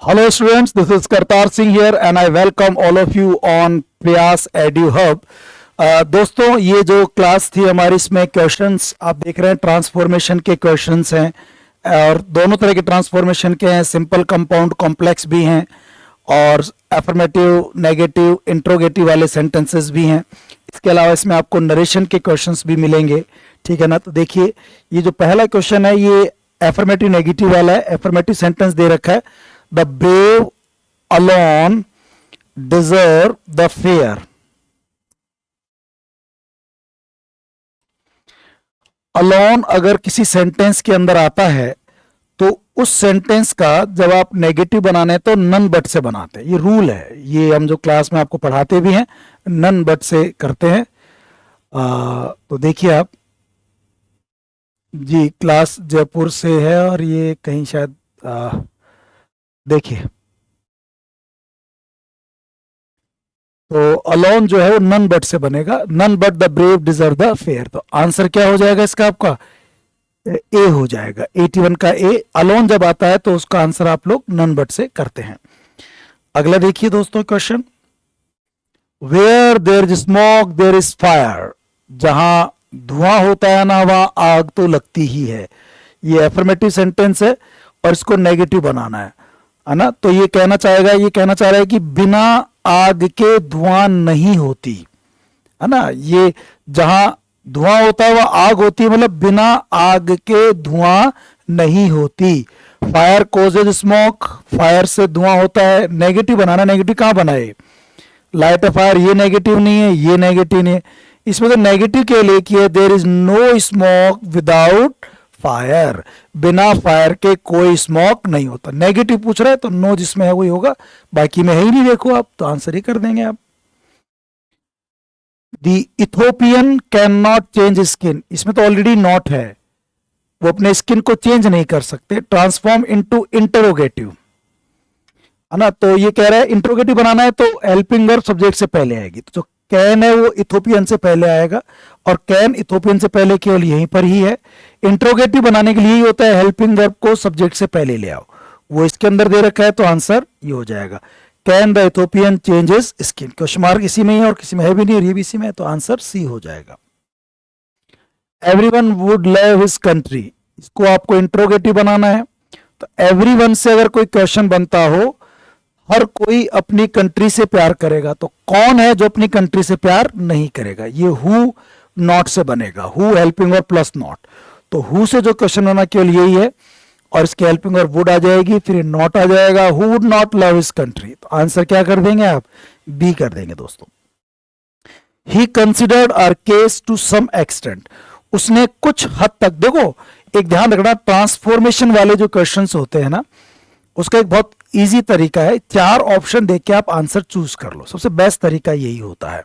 Hello students, this is Kartar Singh here and I welcome all of you on प्रयास edu hub. दोस्तों, ये जो class थी हमारी, इसमें क्वेश्चंस आप देख रहे हैं, ट्रांसफॉर्मेशन के क्वेश्चंस हैं और दोनों तरह के ट्रांसफॉर्मेशन के हैं, सिंपल, कंपाउंड, कॉम्प्लेक्स भी हैं और एफर्मेटिव, नेगेटिव, इंट्रोगेटिव वाले सेंटेंसेस भी हैं। इसके अलावा इसमें आपको नरेशन के क्वेश्चंस भी मिलेंगे, ठीक है ना। तो देखिए, ये जो पहला क्वेश्चन है ये एफर्मेटिव नेगेटिव वाला है। एफर्मेटिव सेंटेंस दे रखा है, the brave alone deserve the fair. Alone अगर किसी सेंटेंस के अंदर आता है तो उस सेंटेंस का जब आप नेगेटिव बनाने तो नन बट से बनाते हैं। ये रूल है, ये हम जो क्लास में आपको पढ़ाते भी हैं नन बट से करते हैं। तो देखिए आप जी, क्लास जयपुर से है और ये कहीं शायद देखिए, तो अलोन जो है वो नन बट से बनेगा, none but the brave deserve the fair. तो आंसर क्या हो जाएगा इसका? आपका ए हो जाएगा, 81 का ए। अलोन जब आता है तो उसका आंसर आप लोग नन बट से करते हैं। अगला देखिए दोस्तों question, where there is smoke there is fire. जहां धुआं होता है ना, वहां आग तो लगती ही है। ये एफर्मेटिव सेंटेंस है और इसको नेगेटिव बनाना है ना। तो ये कहना चाहेगा, ये कहना चाह रहा है कि बिना आग के धुआं नहीं होती, है ना। ये जहां धुआं होता है वह आग होती है, मतलब बिना आग के धुआं नहीं होती। फायर कोजेज स्मोक, फायर से धुआं होता है। नेगेटिव बनाना, नेगेटिव कहां बनाए? लाइट अ फायर, ये नेगेटिव नहीं है, ये नेगेटिव नहीं है। इसमें तो नेगेटिव के लिए किया, there is no smoke without fire. बिना फायर के कोई स्मोक नहीं होता। नेगेटिव पूछ रहा है तो नो जिसमें है वही होगा, बाकी में है ही नहीं। देखो आप तो आंसर ही कर देंगे आप। The Ethiopian can not change skin, इसमें तो ऑलरेडी नॉट है, वो अपने स्किन को चेंज नहीं कर सकते। ट्रांसफॉर्म इनटू इंटरोगेटिव, है ना। तो ये कह रहा है इंटरोगेटिव बनाना है तो हेल्पिंग वर्ब सब्जेक्ट से पहले आएगी। तो जो कैन है वो इथोपियन से पहले आएगा और कैन इथोपियन से पहले केवल यहीं पर ही है। इंट्रोगेटिव बनाने के लिए ही होता है हेल्पिंग वर्ब को सब्जेक्ट से पहले ले आओ, वो इसके अंदर दे रखा है तो आंसर ये हो जाएगा, can the Ethiopian changes skin. Question mark इसी में ही है और किसी में है भी नहीं और ये भी इसी में है, तो आंसर सी हो जाएगा। Everyone would love his country, इसको आपको इंट्रोगेटिव बनाना है। तो एवरीवन से अगर कोई क्वेश्चन बनता हो, हर कोई अपनी कंट्री से प्यार करेगा, तो कौन है जो अपनी कंट्री से प्यार नहीं करेगा? ये हु नॉट से बनेगा, who helping verb plus not. तो हु से जो क्वेश्चन होना केवल यही है और इसके हेल्पिंग वर्ब वुड आ जाएगी, फिर नॉट आ जाएगा, who would not love his country. तो आंसर क्या कर देंगे आप? बी कर देंगे दोस्तों। He considered our case to some extent, उसने कुछ हद तक, देखो एक ध्यान रखना, ट्रांसफॉर्मेशन वाले जो क्वेश्चंस होते हैं ना, उसका एक बहुत इजी तरीका है, 4 ऑप्शन देख के आप आंसर चूज कर लो, सबसे बेस्ट तरीका यही होता है।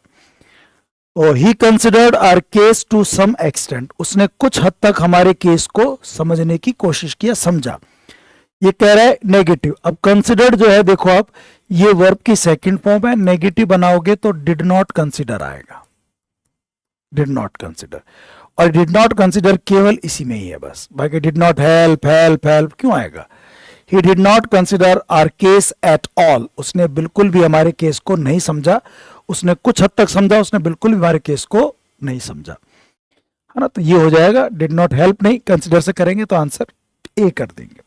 तो he considered our case to some extent, उसने कुछ हद तक हमारे केस को समझने की कोशिश किया, समझा। ये कह रहा है नेगेटिव। अब कंसिडर्ड जो है, देखो आप, ये वर्ब की सेकंड फॉर्म है, नेगेटिव बनाओगे तो डिड नॉट कंसिडर आएगा, डिड नॉट कंसिडर। और डिड नॉट कंसिडर केवल इसी में ही है बस, बाकी did not help help help क्यों आएगा? He did not consider our case at all, उसने बिल्कुल भी हमारे केस को नहीं समझा, उसने कुछ हद तक समझा, उसने बिल्कुल भी हमारे केस को नहीं समझा, है ना। तो ये हो जाएगा, डिड नॉट हेल्प नहीं, कंसिडर से करेंगे तो आंसर ए कर देंगे।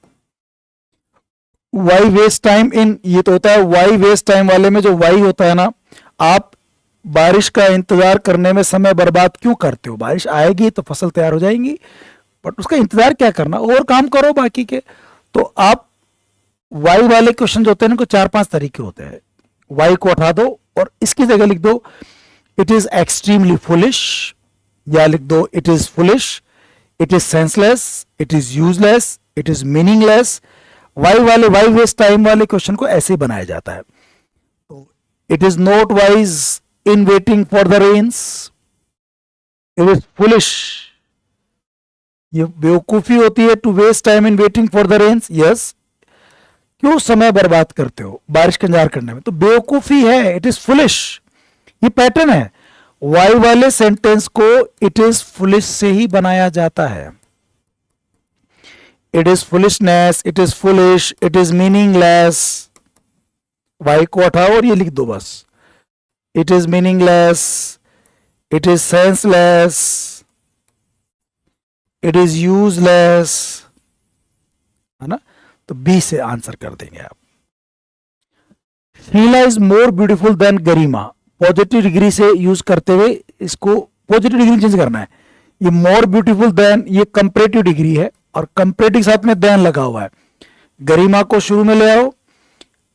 वाई वेस्ट टाइम इन, ये तो होता है वाई वेस्ट टाइम वाले में, जो वाई होता है ना, आप बारिश का इंतजार करने में समय बर्बाद क्यों करते हो? बारिश आएगी तो फसल तैयार हो जाएंगी, बट उसका इंतजार क्या करना, और काम करो बाकी के। तो आप वाई वाले क्वेश्चन जो होते हैं, इनको 4-5 तरीके होते हैं। वाई को हटा दो और इसकी जगह लिख दो इट इज एक्सट्रीमली फुलिश, या लिख दो it is foolish, it is senseless, it is useless, it is meaningless. Why वाले, वाई वेस्ट टाइम वाले क्वेश्चन को ऐसे ही बनाया जाता है। तो it is not wise in waiting for the rains, it is foolish, ये बेवकूफी होती है to waste time in waiting for the rains. Yes, क्यों समय बर्बाद करते हो बारिश का इंतजार करने में? तो बेवकूफी है, इट इज फुलिश, ये पैटर्न है। वाई वाले सेंटेंस को इट इज फुलिश से ही बनाया जाता है। It is foolishness, it is foolish, it is meaningless. Why को हटाओ और ये लिख दो बस। It is meaningless, it is senseless, it is useless, है ना। तो बी से आंसर कर देंगे आप। Sheela is more beautiful than Garima, positive degree से यूज करते हुए इसको पॉजिटिव डिग्री चेंज करना है। ये मोर ब्यूटीफुल देन, ये कंपैरेटिव डिग्री है और कंपैरेटिव साथ में देन लगा हुआ है। गरिमा को शुरू में ले आओ,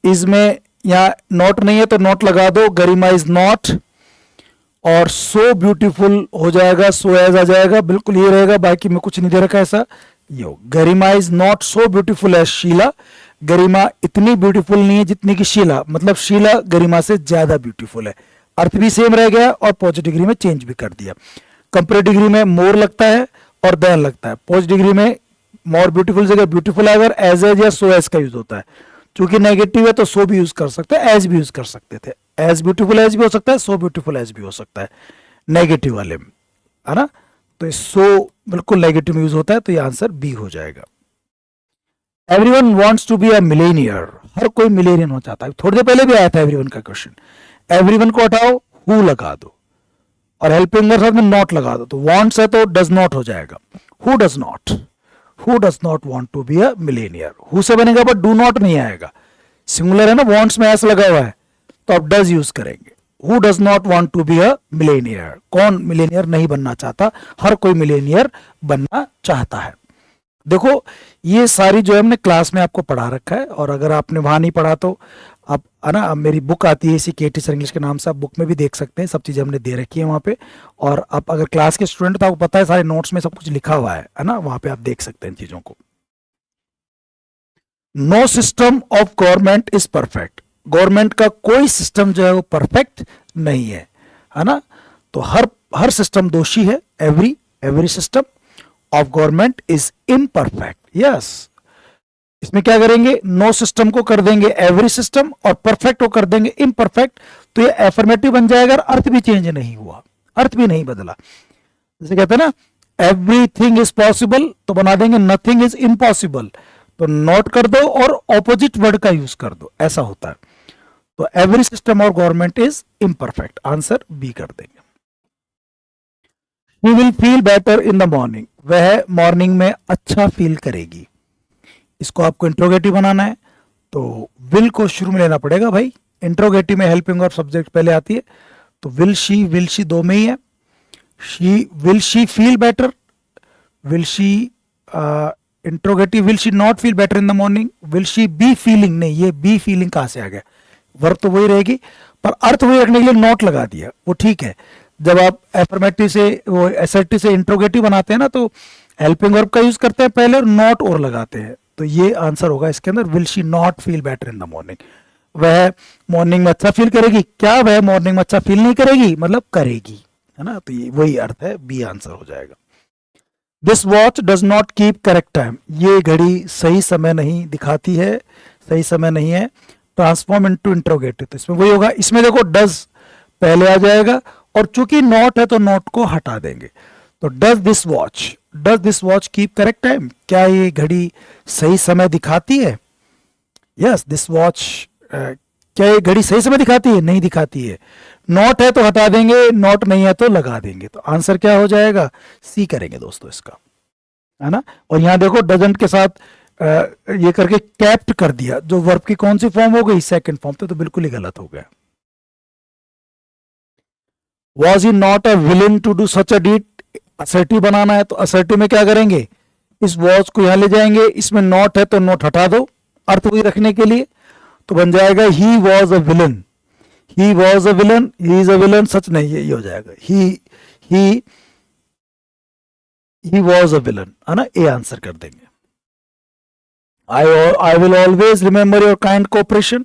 इसमें यहाँ नॉट नहीं है तो नॉट लगा दो, गरिमा इज नॉट, और सो ब्यूटीफुल हो जाएगा, सो एज आ जाएगा, बिल्कुल ये रहेगा, बाकी में कुछ नहीं दे रखा ऐसा। ये Garima is not so beautiful as Sheela, Garima इतनी ब्यूटीफुल नहीं है जितनी कि शीला, मतलब शीला गरिमा से ज्यादा ब्यूटीफुल है। अर्थ भी सेम रह गया और पॉजिटिव डिग्री में चेंज भी कर दिया। कंपैरेटिव डिग्री में मोर लगता है और देन लगता है, पॉजिटिव डिग्री में मोर ब्यूटीफुल जगह ब्यूटीफुल अगर एज या सो एज का यूज होता है। चूंकि नेगेटिव है तो सो भी यूज कर सकते हैं, एज भी यूज कर सकते थे, एज ब्यूटीफुल एज भी हो सकता है, सो ब्यूटीफुल एज भी हो सकता है नेगेटिव वाले में, है ना। तो सो बिल्कुल नेगेटिव में यूज होता है, तो ये आंसर बी हो जाएगा। Everyone wants to be a millionaire, हर कोई मिलेनियर होना चाहता है। थोड़ी देर पहले भी आया था एवरीवन का क्वेश्चन। एवरीवन को हटाओ, हु लगा दो और हेल्पिंग वर्ब साथ में नॉट लगा दो, तो वांट्स है तो डज नॉट हो जाएगा। Who does not, who does not want to be a millionaire, who से बनेगा बट डू नॉट नहीं आएगा, सिंगुलर है ना, वांट्स में एस लगा हुआ है तो आप डज यूज करेंगे। Who does not want to be a millionaire, कौन मिलेनियर नहीं बनना चाहता, हर कोई मिलेनियर बनना चाहता है। देखो ये सारी जो है हमने क्लास में आपको पढ़ा रखा है, और अगर आपने वहां नहीं पढ़ा तो आप, है ना, मेरी बुक आती है इसी केटी सर इंग्लिश के नाम से, आप बुक में भी देख सकते हैं, सब चीजें हमने दे रखी है वहां पे। और आप अगर क्लास के स्टूडेंट तो आपको पता है सारे नोट्स में सब कुछ लिखा हुआ है ना, वहां पे आप देख सकते हैं इन चीजों को। No system of government is perfect, government का कोई सिस्टम जो है वो परफेक्ट नहीं है ना। तो हर सिस्टम दोषी है, every system of government is imperfect. Yes, इसमें क्या करेंगे, नो सिस्टम को कर देंगे एवरी सिस्टम और परफेक्ट को कर देंगे इम्परफेक्ट, तो ये एफर्मेटिव बन जाएगा और अर्थ भी चेंज नहीं हुआ, अर्थ भी नहीं बदला। जैसे कहते हैं ना एवरीथिंग इज पॉसिबल, तो बना देंगे नथिंग इज इम्पॉसिबल, तो नॉट कर दो और ऑपोजिट वर्ड का यूज कर दो, ऐसा होता है। तो एवरी सिस्टम और government is imperfect, answer B कर देंगे। She will feel better in the morning, वह मॉर्निंग में अच्छा फील करेगी। इसको आपको इंट्रोगेटिव बनाना है तो विल को शुरू में लेना पड़ेगा भाई, इंट्रोगेटिव में हेल्पिंग और सब्जेक्ट पहले आती है, तो विल शी दो में ही है। Will she feel better, will she interrogative, will she not feel better in the morning, will she be feeling, नहीं ये बी फीलिंग कहां से आ गया, वर्ब तो वही रहेगी पर अर्थ वही रखने के लिए नॉट लगा दिया, वो ठीक है। जब आप एफर्मेटिव से वो एसर्टिव से इंट्रोगेटिव बनाते हैं ना तो हेल्पिंग वर्ब का यूज करते हैं पहले और नॉट और लगाते हैं, तो ये आंसर होगा इसके अंदर, will she not feel better in the morning, वह मॉर्निंग में अच्छा फील करेगी। क्या वह मॉर्निंग में अच्छा फील नहीं करेगी, मतलब करेगी, है ना, तो ये वही अर्थ है, बी आंसर हो जाएगा। This watch does not keep correct time, ये घड़ी सही समय नहीं दिखाती है, सही समय नहीं है। ट्रांसफॉर्म इनटू इंट्रोगेटिव, तो इसमें वही होगा, इसमें देखो डज पहले आ जाएगा और चूंकि नॉट है तो नॉट को हटा देंगे, तो does this watch keep correct time, क्या ये घड़ी सही समय दिखाती है। यस, दिस वॉच, क्या ये घड़ी सही समय दिखाती है, नहीं दिखाती है। नॉट है तो हटा देंगे, नॉट नहीं है तो लगा देंगे, तो आंसर क्या हो जाएगा, सी करेंगे दोस्तों इसका, है ना। और यहां देखो डजंट के साथ ये करके कैप्ट कर दिया, जो वर्ब की कौन सी फॉर्म हो गई, सेकंड फॉर्म, तो बिल्कुल ही गलत हो गया। Was he not a willing to do such a deed, assertive बनाना है तो असर्टिव में क्या करेंगे, इस वॉज को यहां ले जाएंगे, इसमें नॉट है तो नॉट हटा दो, अर्थ वही रखने के लिए, तो बन जाएगा he was a villain, he was a villain, he is a villain, सच नहीं है, ये हो जाएगा ही वॉज अ विलन, है ना, ए आंसर कर देंगे। I will always remember your kind cooperation,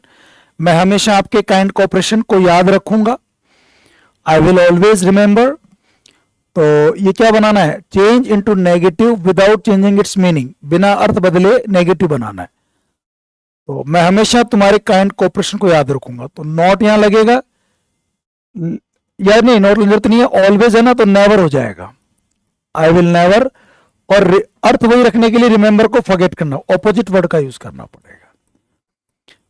मैं हमेशा आपके काइंड कोऑपरेशन को याद रखूंगा। आई विल ऑलवेज रिमेंबर, तो ये क्या बनाना है, change into negative without changing it's meaning, बिना अर्थ बदले नेगेटिव बनाना है। तो मैं हमेशा तुम्हारे काइंड कोऑपरेशन को याद रखूंगा, तो नॉट यहां लगेगा, या नहीं नॉट जरूरत नहीं है, ऑलवेज है ना, तो नेवर हो जाएगा। आई विल नेवर और अर्थ वही रखने के लिए रिमेंबर को फॉरगेट करना, ऑपोजिट वर्ड का यूज करना पड़ेगा।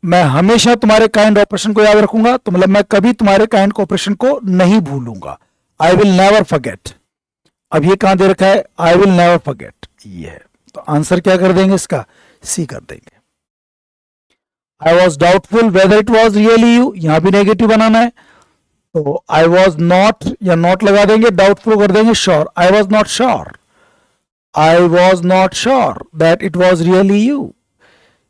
मैं हमेशा तुम्हारे काइंड ऑपरेशन को याद रखूंगा, तो मतलब मैं कभी तुम्हारे काइंड ऑपरेशन को नहीं भूलूंगा। I will never forget. अब ये कहां दे रखा है, आई विल नेवर फॉरगेट, ये है। तो आंसर क्या कर देंगे इसका, सी कर देंगे। I was doubtful whether it was really you, यहां भी नेगेटिव बनाना है, तो आई वॉज नॉट या नॉट लगा देंगे, डाउटफुल कर देंगे sure. I was not sure, I was not sure that it was really you.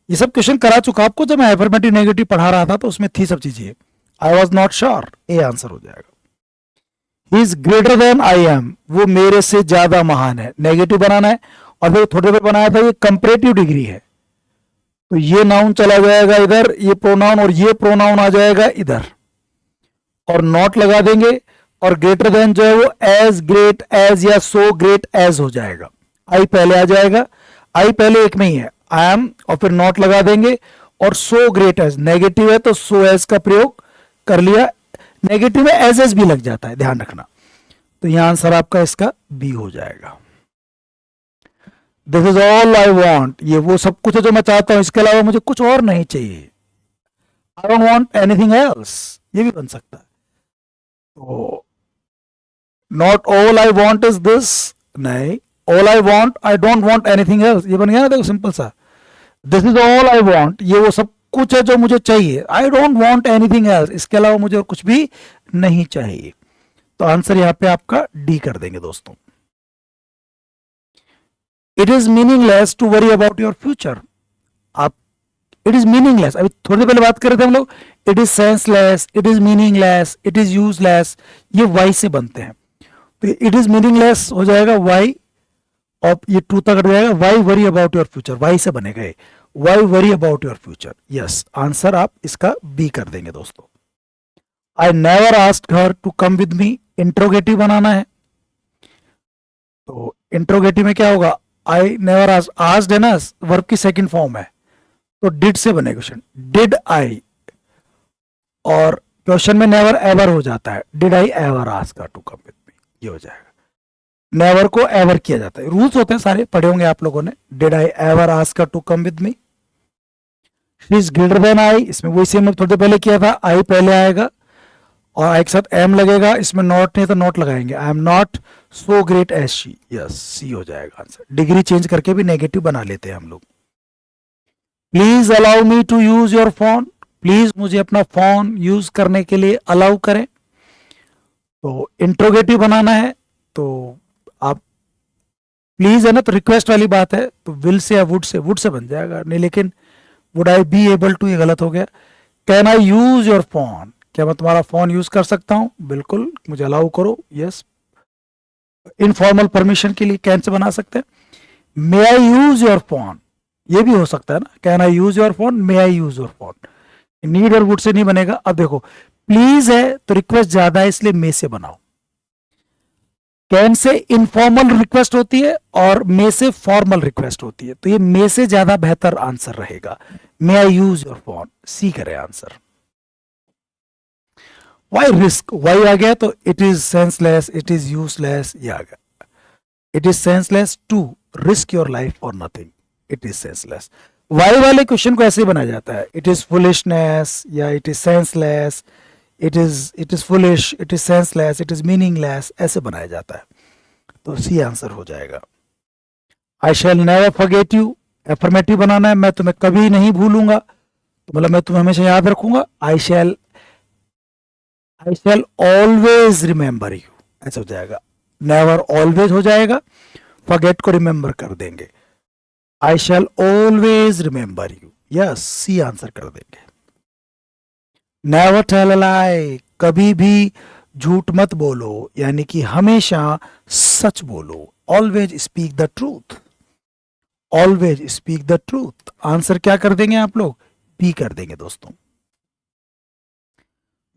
ये सब क्वेश्चन करा चुका आपको जब मैं अफर्मेटिव नेगेटिव पढ़ा रहा था, तो उसमें थी सब चीजें। I was not sure, A answer हो जाएगा। He is greater than I am, वो मेरे से ज्यादा महान है, नेगेटिव बनाना है। और फिर थोड़े देर बनाया था ये कंपैरेटिव डिग्री है, तो ये नाउन चला जाएगा इधर, ये प्रोनाउन और ये प्रोनाउन आ जाएगा इधर, और नॉट लगा देंगे। और ग्रेटर देन जो है वो एज ग्रेट एज या सो ग्रेट एज हो जाएगा। आई पहले आ जाएगा, आई पहले एक में ही है, आई एम, और फिर नॉट लगा देंगे। और सो ग्रेट एज नेगेटिव है, तो सो एज का प्रयोग कर लिया। नेगेटिव में एज एज भी लग जाता है, ध्यान रखना। तो यहां आंसर आपका इसका बी हो जाएगा। This is all I want, ये वो सब कुछ है जो मैं चाहता हूं, इसके अलावा मुझे कुछ और नहीं चाहिए। I don't want anything else, ये भी बन सकता है। तो not all I want is this, नहीं, all I want, I don't want anything else, ये बन गया ना, देखो सिंपल सा। This is all I want, ये वो सब कुछ है जो मुझे चाहिए। I don't want anything else, इसके अलावा मुझे और कुछ भी नहीं चाहिए। तो आंसर यहां पे आपका डी कर देंगे दोस्तों। It is meaningless to worry about your future, आप इट इज मीनिंगलेस, अभी थोड़ी देर पहले बात कर रहे थे हम लोग। It is senseless, it is meaningless, it is useless, ये वाई से बनते हैं। तो इट इज मीनिंगलेस हो जाएगा वाई, और ये टू तक कट जाएगा। Why worry about your future, why से बनेगा ये, why worry about your future. Yes, answer आप इसका बी कर देंगे दोस्तों। I never asked her to come with me, interrogative बनाना है। तो इंट्रोगेटिव में क्या होगा, आई नेवर आस्क्ड है ना, वर्ब की सेकंड फॉर्म है, तो डिड से बने क्वेश्चन, डिड आई। और क्वेश्चन में नेवर एवर हो जाता है, did I ever ask her to come with me, ये हो जाएगा। नेवर को एवर किया जाता है, रूल्स होते हैं सारे, पढ़े होंगे आप लोगों ने। Did I ever ask her to come with me. She is greater than I, इसमें वही सेम थोड़ी देर पहले किया था, आई पहले आएगा और आई के साथ एम लगेगा, इसमें नॉट नहीं तो नॉट लगाएंगे। I am not so great as she, yes, C हो जाएगा आंसर। डिग्री चेंज करके भी नेगेटिव बना लेते हैं हम लोग। Please allow me to use your phone, please मुझे अपना फोन यूज करने के लिए अलाउ करें। तो इंट्रोगेटिव बनाना है, तो आप प्लीज है ना, तो रिक्वेस्ट वाली बात है, तो विल से या वुड से बन जाएगा नहीं, लेकिन would I be able to, ये गलत हो गया। Can I use your phone, क्या मैं तुम्हारा फोन यूज कर सकता हूं, बिल्कुल, मुझे अलाउ करो, यस। इनफॉर्मल परमिशन के लिए कैन से बना सकते हैं। मे आई यूज योर फोन, ये भी हो सकता है ना, can I use your phone, may I use your phone. Need और वुड से नहीं बनेगा। अब देखो, प्लीज है तो रिक्वेस्ट ज्यादा है, इसलिए मे से बनाओ। कैन से इनफॉर्मल रिक्वेस्ट होती है और मे से फॉर्मल रिक्वेस्ट होती है, तो ये मे से ज्यादा बेहतर आंसर रहेगा। May I use your phone, C करे आंसर। वाई रिस्क, वाई आ गया तो it is senseless, it is useless, ये आ गया। It is senseless to risk your life और nothing, it is senseless. Why वाले क्वेश्चन को ऐसे ही बनाया जाता है, इट इज फुलिशनेस या it is senseless, it is foolish, it is senseless, it is meaningless, ऐसे बनाया जाता है। तो सी आंसर हो जाएगा। I shall never forget you, affirmative बनाना है, मैं तुम्हें कभी नहीं भूलूंगा, तो मतलब मैं तुम्हें हमेशा याद रखूंगा। आई शैल ऑलवेज रिमेंबर यू, ऐसा हो जाएगा। नेवर ऑलवेज हो जाएगा, फॉरगेट को रिमेंबर कर देंगे। I shall always remember you, yes, C answer कर देंगे। नेवर टेल अ लाई, कभी भी झूठ मत बोलो, यानी कि हमेशा सच बोलो। Always speak the truth, always speak the truth. Answer क्या कर देंगे आप लोग, बी कर देंगे दोस्तों।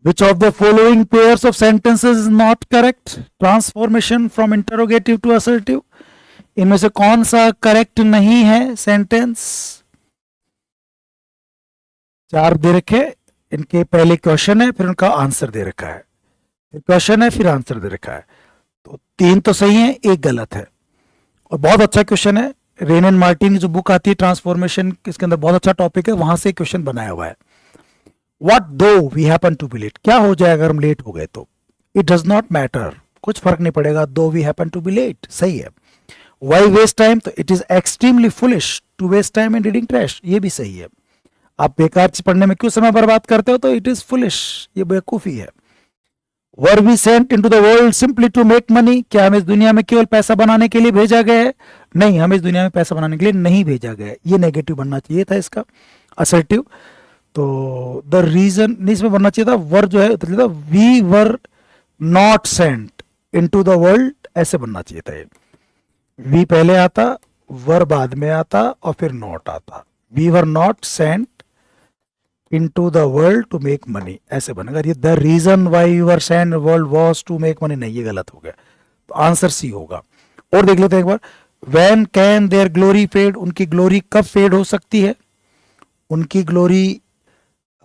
Which of the following pairs of sentences is not correct? Transformation from interrogative to assertive. इनमें से कौन सा करेक्ट नहीं है सेंटेंस? चार दे रखे, इनके पहले क्वेश्चन है, फिर उनका आंसर दे रखा है, फिर क्वेश्चन है, फिर आंसर दे रखा है। तो तीन तो सही है, एक गलत है। और बहुत अच्छा क्वेश्चन है, रेन एंड मार्टिन की जो बुक आती है ट्रांसफॉर्मेशन, इसके अंदर बहुत अच्छा टॉपिक है, वहां से क्वेश्चन बनाया हुआ है। What though we happen to be late, क्या हो जाए अगर हम लेट हो गए तो? इट डज नॉट मैटर, कुछ फर्क नहीं पड़ेगा, though we happen to be late, सही है। वाई वेस्ट टाइम, तो it is extremely foolish to waste time in reading trash, ये भी सही है। आप बेकार चीज पढ़ने में क्यों समय बर्बाद करते हो, तो इट इज फुलिश, ये बेवकूफी है। Were we sent into the world simply to make money, क्या हम इस दुनिया में केवल पैसा बनाने के लिए भेजा गया है? नहीं, हम इस दुनिया में पैसा बनाने के लिए नहीं भेजा गया है, ये नेगेटिव बनना चाहिए था इसका, असर्टिव। तो द रीजन नहीं, इसमें बनना चाहिए था वर जो है, we were not sent into the world, ऐसे बनना चाहिए था। ये वी पहले आता, वर बाद में आता और फिर नॉट आता, we were not sent into the world to make money, ऐसे बनेगा। ये the reason why you were sent world was to make money, नहीं, ये गलत हो गया, तो आंसर सी होगा। और देख लेते हैं एक बार, when can their glory fade, उनकी ग्लोरी कब फेड हो सकती है, उनकी ग्लोरी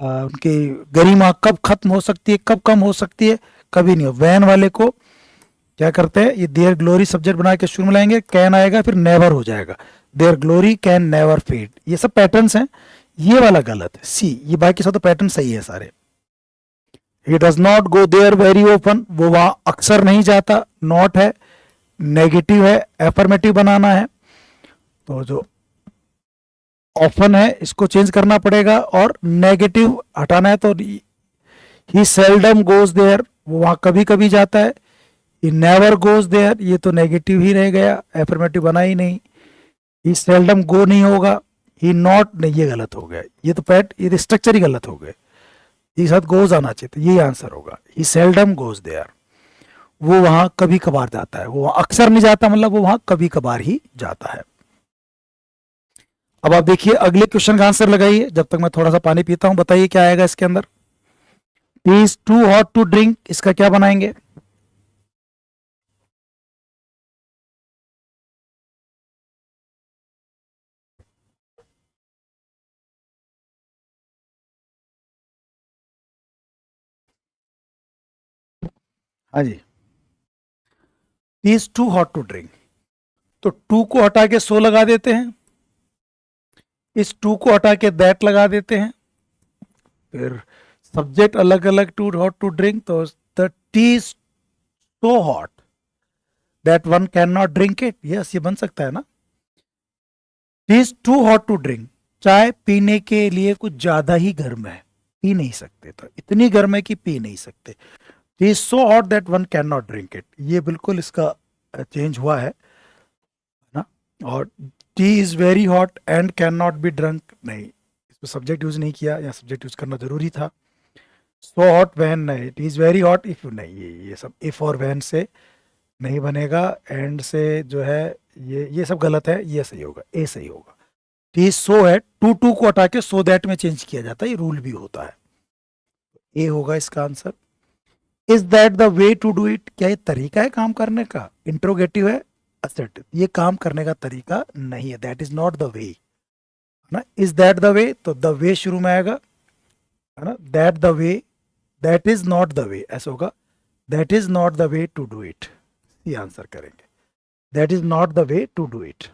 उनकी गरिमा कब खत्म हो सकती है, कब कम हो सकती है? कभी नहीं हो। वैन वाले को क्या करते हैं, ये देयर ग्लोरी सब्जेक्ट बना के शुरू में लाएंगे, कैन आएगा फिर नेवर हो जाएगा, their glory can never fade, ये सब पैटर्न्स हैं, ये वाला गलत है, सी। ये बाकी सब तो पैटर्न सही है सारे। He does not go there very open, वो वहां अक्सर नहीं जाता, नॉट है, नेगेटिव है, एफर्मेटिव बनाना है, तो जो ऑफन है इसको चेंज करना पड़ेगा और नेगेटिव हटाना है, तो ही सेल्डम गोज देयर, वो वहां कभी कभी जाता है। ही नेवर गोज देयर, ये तो नेगेटिव ही रह गया, एफर्मेटिव बना ही नहीं। ही सेल्डम गो नहीं होगा, ही नॉट, नहीं ये गलत हो गया, ये तो ये स्ट्रक्चर ही गलत हो गए, ये साथ गोज आना चाहिए, तो यही आंसर होगा। ही सेल्डम गोज देयर, वो वहां कभी कभार जाता है, वो वहां अक्सर नहीं जाता, मतलब वो वहां कभी कभार ही जाता है। अब आप देखिए अगले क्वेश्चन का आंसर लगाइए, जब तक मैं थोड़ा सा पानी पीता हूं, बताइए क्या आएगा इसके अंदर। Tea is too hot to drink, इसका क्या बनाएंगे? हाँ जी, tea is too hot to drink, तो टू को हटा के सो लगा देते हैं, इस टू को हटा के दैट लगा देते हैं, फिर सब्जेक्ट अलग अलग, टू हॉट टू ड्रिंक, तो the tea is so hot that one can not drink it, yes ये बन सकता है ना। Tea is too hot to drink, चाय पीने के लिए कुछ ज्यादा ही गर्म है, पी नहीं सकते, तो इतनी गर्म है कि पी नहीं सकते। T is so hot that one can not drink it, ये बिल्कुल इसका चेंज हुआ है ना। और T is very hot and can not be drunk, नहीं, इसमें सब्जेक्ट यूज नहीं किया, या सब्जेक्ट यूज करना जरूरी था। सो हॉट वैन, नहीं, it is very hot if, नहीं, ये सब इफ और वैन से नहीं बनेगा, एंड से जो है ये सब गलत है, ये सही होगा, ए सही होगा। टी सो है, टू टू को हटा के सो दैट में चेंज किया जाता है, ये रूल भी होता है, ए होगा इसका answer. Is that the way to do it, क्या ये तरीका है काम करने का? इंट्रोगेटिव है, असर्टिव, ये काम करने का तरीका नहीं है, दैट इज नॉट द वे, है ना। इज दैट द वे, तो द वे शुरू में आएगा, है ना, that the way, that is not the way, ऐसा होगा, that is not the way to do it, ये आंसर करेंगे, that is not the way to do it.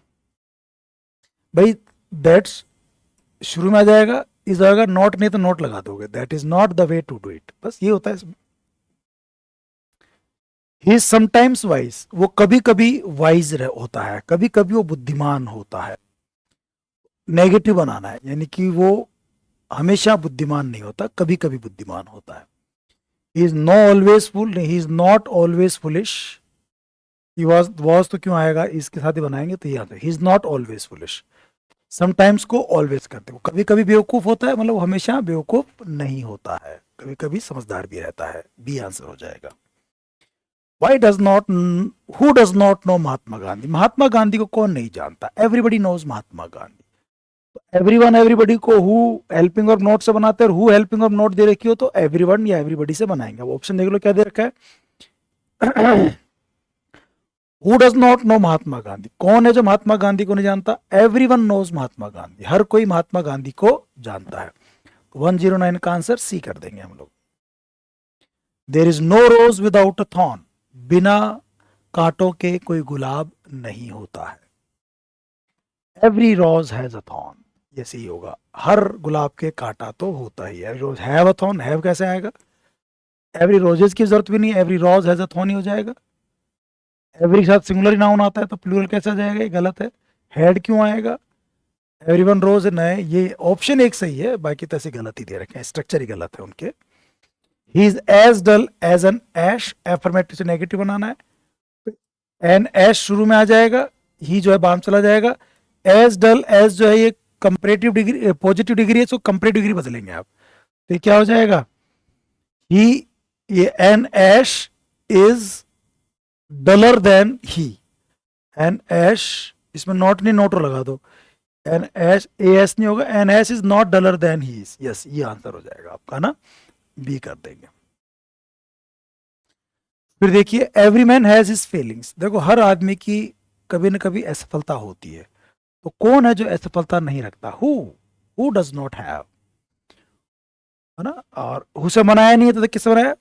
भाई दैट्स शुरू में आ जाएगा, इज आएगा, नॉट नहीं तो नोट लगा दोगे, that is not the way to do it, बस ये होता है। ही इज समटाइम्स वाइज, वो कभी कभी वाइज होता है, कभी कभी वो बुद्धिमान होता है। नेगेटिव बनाना है, यानी कि वो हमेशा बुद्धिमान नहीं होता, कभी कभी बुद्धिमान होता है। He is know always full, he is not always foolish, he was तो क्यों आएगा, इसके साथ ही बनाएंगे, तो ये आता है, he is not always foolish. Sometimes को ऑलवेज करते हो, कभी कभी बेवकूफ होता है, मतलब वो हमेशा बेवकूफ नहीं होता है, कभी कभी समझदार भी रहता है, बी आंसर हो जाएगा। Why does not, who does not know Mahatma Gandhi, Mahatma Gandhi को कौन नहीं जानता? Everybody knows Mahatma Gandhi. Everyone everybody को हु हेल्पिंग ऑफ नोट से बनाते हैं, हु हेल्पिंग ऑफ नोट दे रखी हो तो एवरीवन या एवरीबडी से बनाएंगे। अब ऑप्शन देख लो क्या दे रखा है। Who does not know Mahatma Gandhi, कौन है जो महात्मा गांधी को नहीं जानता? एवरीवन नोज महात्मा गांधी, हर कोई महात्मा गांधी को जानता है। 109 का आंसर सी कर देंगे हम लोग। There is no rose without a thorn, बिना कांटों के कोई गुलाब नहीं होता है। Every rose has a thorn, ये सही होगा। हर गुलाब के कांटा तो होता ही है। Every rose have a thorn, have कैसे आएगा? एवरी रोजेज की जरूरत भी नहीं, every rose has a thorn ही हो जाएगा। एवरी के साथ सिंगुलर नाउन आता है तो प्लूरल कैसे आ जाएगा? ये गलत है। हेड क्यों आएगा? एवरीवन रोज नए, ये ऑप्शन एक सही है, बाकी तो ऐसे गलत ही दे रखे हैं, स्ट्रक्चर ही गलत है उनके। He is as dull as an ass, affirmative से नेगेटिव बनाना है, एन ऐश शुरू में आ जाएगा, ही जो है बाद में चला जाएगा। एज डल एज जो है ये कंपैरेटिव डिग्री, पॉजिटिव डिग्री है, तो कंपैरेटिव डिग्री बदलेंगे आप, तो ये क्या हो जाएगा? ही, ये an ash is duller than he, an ash, इसमें नॉट नहीं नोटो लगा दो, एन एस ए एस नहीं होगा, an ass is not duller than he is, yes ये आंसर हो जाएगा आपका ना, बी कर देंगे। फिर देखिए every man has his feelings, देखो हर आदमी की कभी ना कभी असफलता होती है, तो कौन है जो असफलता नहीं रखता? हु डज नॉट हैव, है ना। और हु से बनाया नहीं है तो किससे बनाया?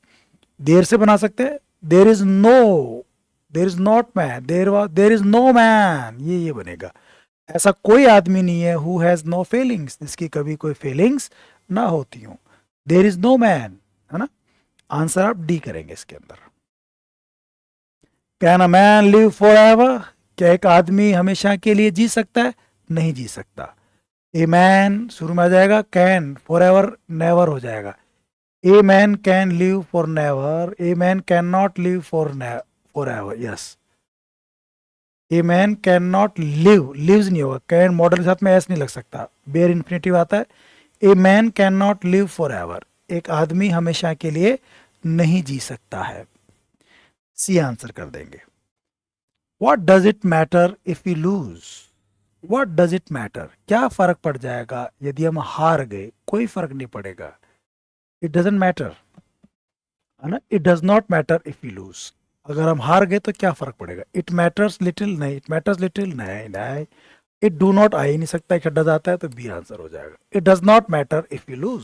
देर से बना सकते हैं। There is no, there is not man, there is no man, ये बनेगा। ऐसा कोई आदमी नहीं है हु हैज नो फीलिंग्स, जिसकी कभी कोई फीलिंग्स ना होती हो। देर इज नो मैन, है ना। आंसर आप डी करेंगे इसके अंदर। Can a man live for ever, क्या एक आदमी हमेशा के लिए जी सकता है? नहीं जी सकता। ए मैन शुरू में आ जाएगा, कैन, फॉर एवर नेवर हो जाएगा। A man can live for never, a man can not live for ever, yes. A man can not live, lives नहीं होगा, कैन मॉडल के साथ में एस नहीं लग सकता, बेयर इन्फिनेटिव आता है। ए man can not live for ever, एक आदमी हमेशा के लिए नहीं जी सकता है। सी आंसर कर देंगे। What does it matter if you loose, what does it matter, क्या फर्क पड़ जाएगा यदि हम हार गए? कोई फर्क नहीं पड़ेगा, इट डजेंट मैटर, है ना। It does not matter if you loose, अगर हम हार गए तो क्या फर्क पड़ेगा? इट मैटर्स लिटिल, नहीं, इट मैटर्स लिटिल, नहीं नहीं। इट डू नॉट आ ही नहीं सकता, एक डज आता है तो बी आंसर हो जाएगा। It does not matter if you lose.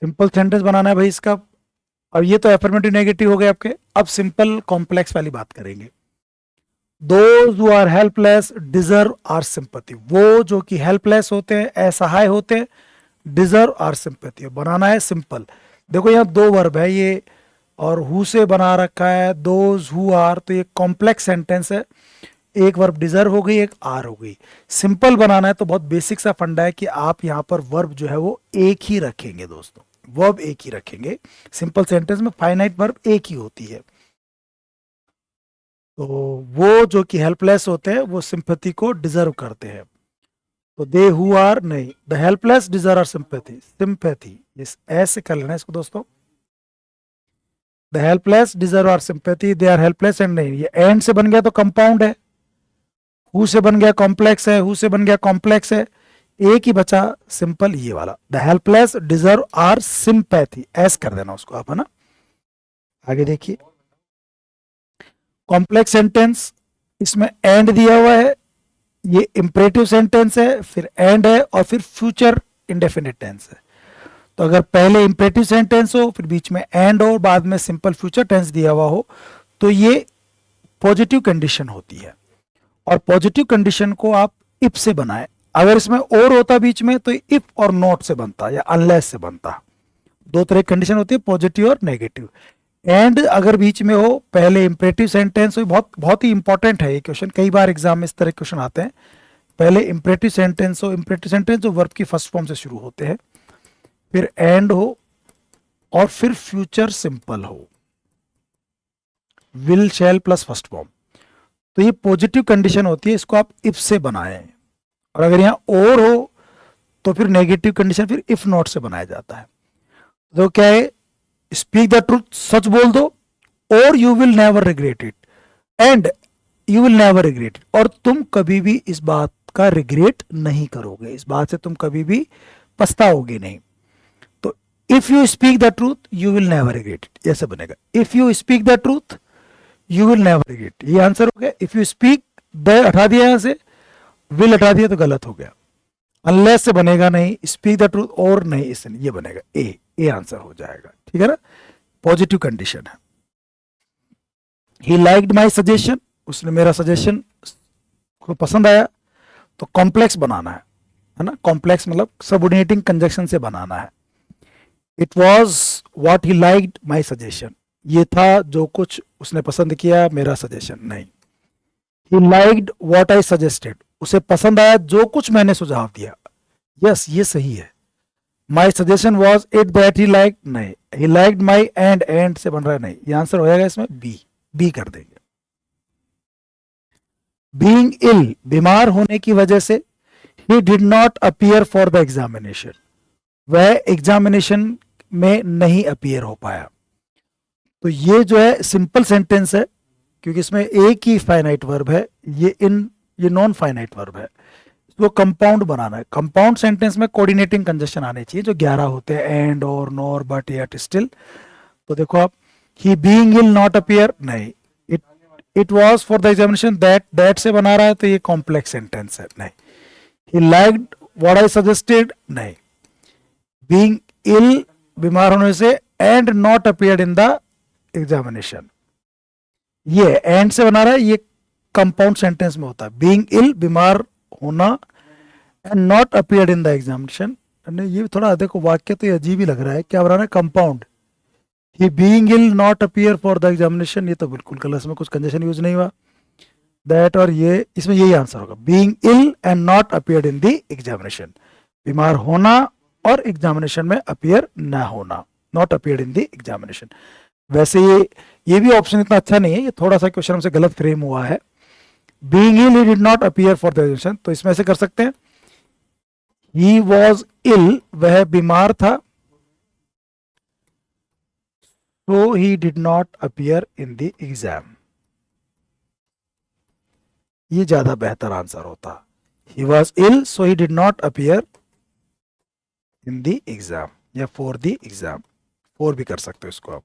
Simple sentence बनाना है भाई इसका। अब ये तो एफर्मेटिव नेगेटिव हो गए आपके, अब सिंपल कॉम्प्लेक्स वाली बात करेंगे। Those who are helpless deserve our sympathy, वो जो कि हेल्पलेस होते हैं, असहाय होते हैं, डिजर्व आर सिंपैथी। बनाना है सिंपल। देखो यहाँ दो वर्ब है ये, और हु से बना रखा है, दोज हु आर, तो ये कॉम्प्लेक्स सेंटेंस है। एक वर्ब डिजर्व हो गई, एक आर हो गई। सिंपल बनाना है तो बहुत बेसिक सा फंडा है कि आप यहाँ पर वर्ब जो है वो एक ही रखेंगे दोस्तों, वर्ब एक ही रखेंगे। सिंपल सेंटेंस में फाइनाइट वर्ब एक ही होती है। तो वो जो कि हेल्पलेस होते हैं वो सिंपैथी को डिजर्व करते हैं। तो दे हु आर नहीं, the helpless deserve our sympathy, sympathy इस ऐसे कर लेना इसको दोस्तों। The helpless deserve our sympathy, they are helpless and, नहीं ये एंड से बन गया तो कंपाउंड है, हु से बन गया कॉम्प्लेक्स है, हु से बन गया कॉम्प्लेक्स है, एक ही बचा सिंपल ये वाला। The helpless deserve our sympathy, ऐस कर देना उसको आप, है ना। आगे देखिए कॉम्प्लेक्स सेंटेंस, इसमें एंड दिया हुआ है, ये इंपरेटिव सेंटेंस है, फिर एंड है, और फिर फ्यूचर इंडेफिनिट टेंस है। तो अगर पहले इंपरेटिव सेंटेंस हो, फिर बीच में एंड हो, बाद में सिंपल फ्यूचर टेंस दिया हुआ हो, तो ये पॉजिटिव कंडीशन होती है। और पॉजिटिव कंडीशन को आप इफ से बनाएं। अगर इसमें और होता बीच में तो इफ और नॉट से बनता या अनलेस से बनता। दो तरह की कंडीशन होती है, पॉजिटिव और नेगेटिव। एंड अगर बीच में हो, पहले इंपरेटिव सेंटेंस हो, बहुत बहुत ही इंपॉर्टेंट है ये क्वेश्चन, कई बार एग्जाम में इस तरह क्वेश्चन आते हैं। पहले इंपरेटिव सेंटेंस हो, इंपरेटिव सेंटेंस जो वर्ब की फर्स्ट फॉर्म से शुरू होते हैं, फिर एंड हो, और फिर फ्यूचर सिंपल हो, will shell plus first form, तो ये पॉजिटिव कंडीशन होती है, इसको आप इफ से बनाएं। और अगर यहाँ और हो तो फिर नेगेटिव कंडीशन फिर इफ नॉट से बनाया जाता है। तो क्या है, स्पीक द ट्रूथ, सच बोल दो, और you will never regret it, and you will never regret it, और तुम कभी भी इस बात का रिग्रेट नहीं करोगे, इस बात से तुम कभी भी पछताओगे नहीं। तो if you speak the truth you will never regret it, ऐसे बनेगा। If you speak the truth you will never regret, ये आंसर हो गया। इफ यू स्पीक, द हटा दिया यहां से, विल हटा दिया तो गलत हो गया। अनलेस से बनेगा नहीं, स्पीक द ट्रूथ और नहीं, इससे ये बनेगा ए आंसर हो जाएगा, ठीक है ना। पॉजिटिव कंडीशन है। ही लाइक्ड माई सजेशन, उसने मेरा सजेशन को पसंद आया तो कॉम्प्लेक्स बनाना है ना, कॉम्प्लेक्स मतलब सबऑर्डिनेटिंग कंजक्शन से बनाना है। It was what he liked my suggestion, ये था जो कुछ उसने पसंद किया मेरा सजेशन नहीं। He liked what I suggested, उसे पसंद आया जो कुछ मैंने सुझाव दिया। यस ये सही है। My suggestion was it that he like, नहीं। ही लाइक्ड माई एंड से बन रहा है नहीं, ये आंसर हो जाएगा इसमें बी कर देंगे। बीइंग इल, बीमार होने की वजह से, ही did not appear for the examination, वह एग्जामिनेशन में नहीं अपीयर हो पाया। तो ये जो है सिंपल सेंटेंस है क्योंकि इसमें एक ही फाइनाइट वर्ब है, ये नॉन फाइनाइट वर्ब है। इसको कंपाउंड बनाना है। कंपाउंड सेंटेंस में कोऑर्डिनेटिंग कंजक्शन आने चाहिए जो 11 होते हैं, एंड और नॉर बट येट स्टिल। तो देखो आप, ही बीइंग इल नॉट अपीयर, नहीं। It was for the examination that से बना रहा है तो ये कॉम्प्लेक्स सेंटेंस है, नहीं। He liked what I suggested, नहीं। बीइंग इल, बीमार होने से, and not appeared in the examination, ये एंड से बना रहा है, ये कंपाउंड सेंटेंस में होता है। बीइंग इल, बीमार होना, and not appeared in the examination. ये थोड़ा देखो वाक्य तो ये अजीब ही लग रहा है, क्या बना रहा है, compound. He being ill not appear for the examination, ये तो बिल्कुल गलत, इसमें कुछ कंजेशन यूज नहीं हुआ। दैट और ये, इसमें यही आंसर होगा, being ill and not appeared in the examination, बीमार होना और एग्जामिनेशन में अपीयर ना होना, not appeared in the examination. वैसे ये भी ऑप्शन इतना अच्छा नहीं है, ये थोड़ा सा क्वेश्चन हमसे गलत फ्रेम हुआ है। Being ill he did not appear for the examination, तो इसमें से कर सकते हैं ही वॉज इल, वह बीमार था, so he did not appear in the exam, ये ज्यादा बेहतर आंसर होता। he was ill so he did not appear in the exam या for the exam, for भी कर सकते हो इसको आप।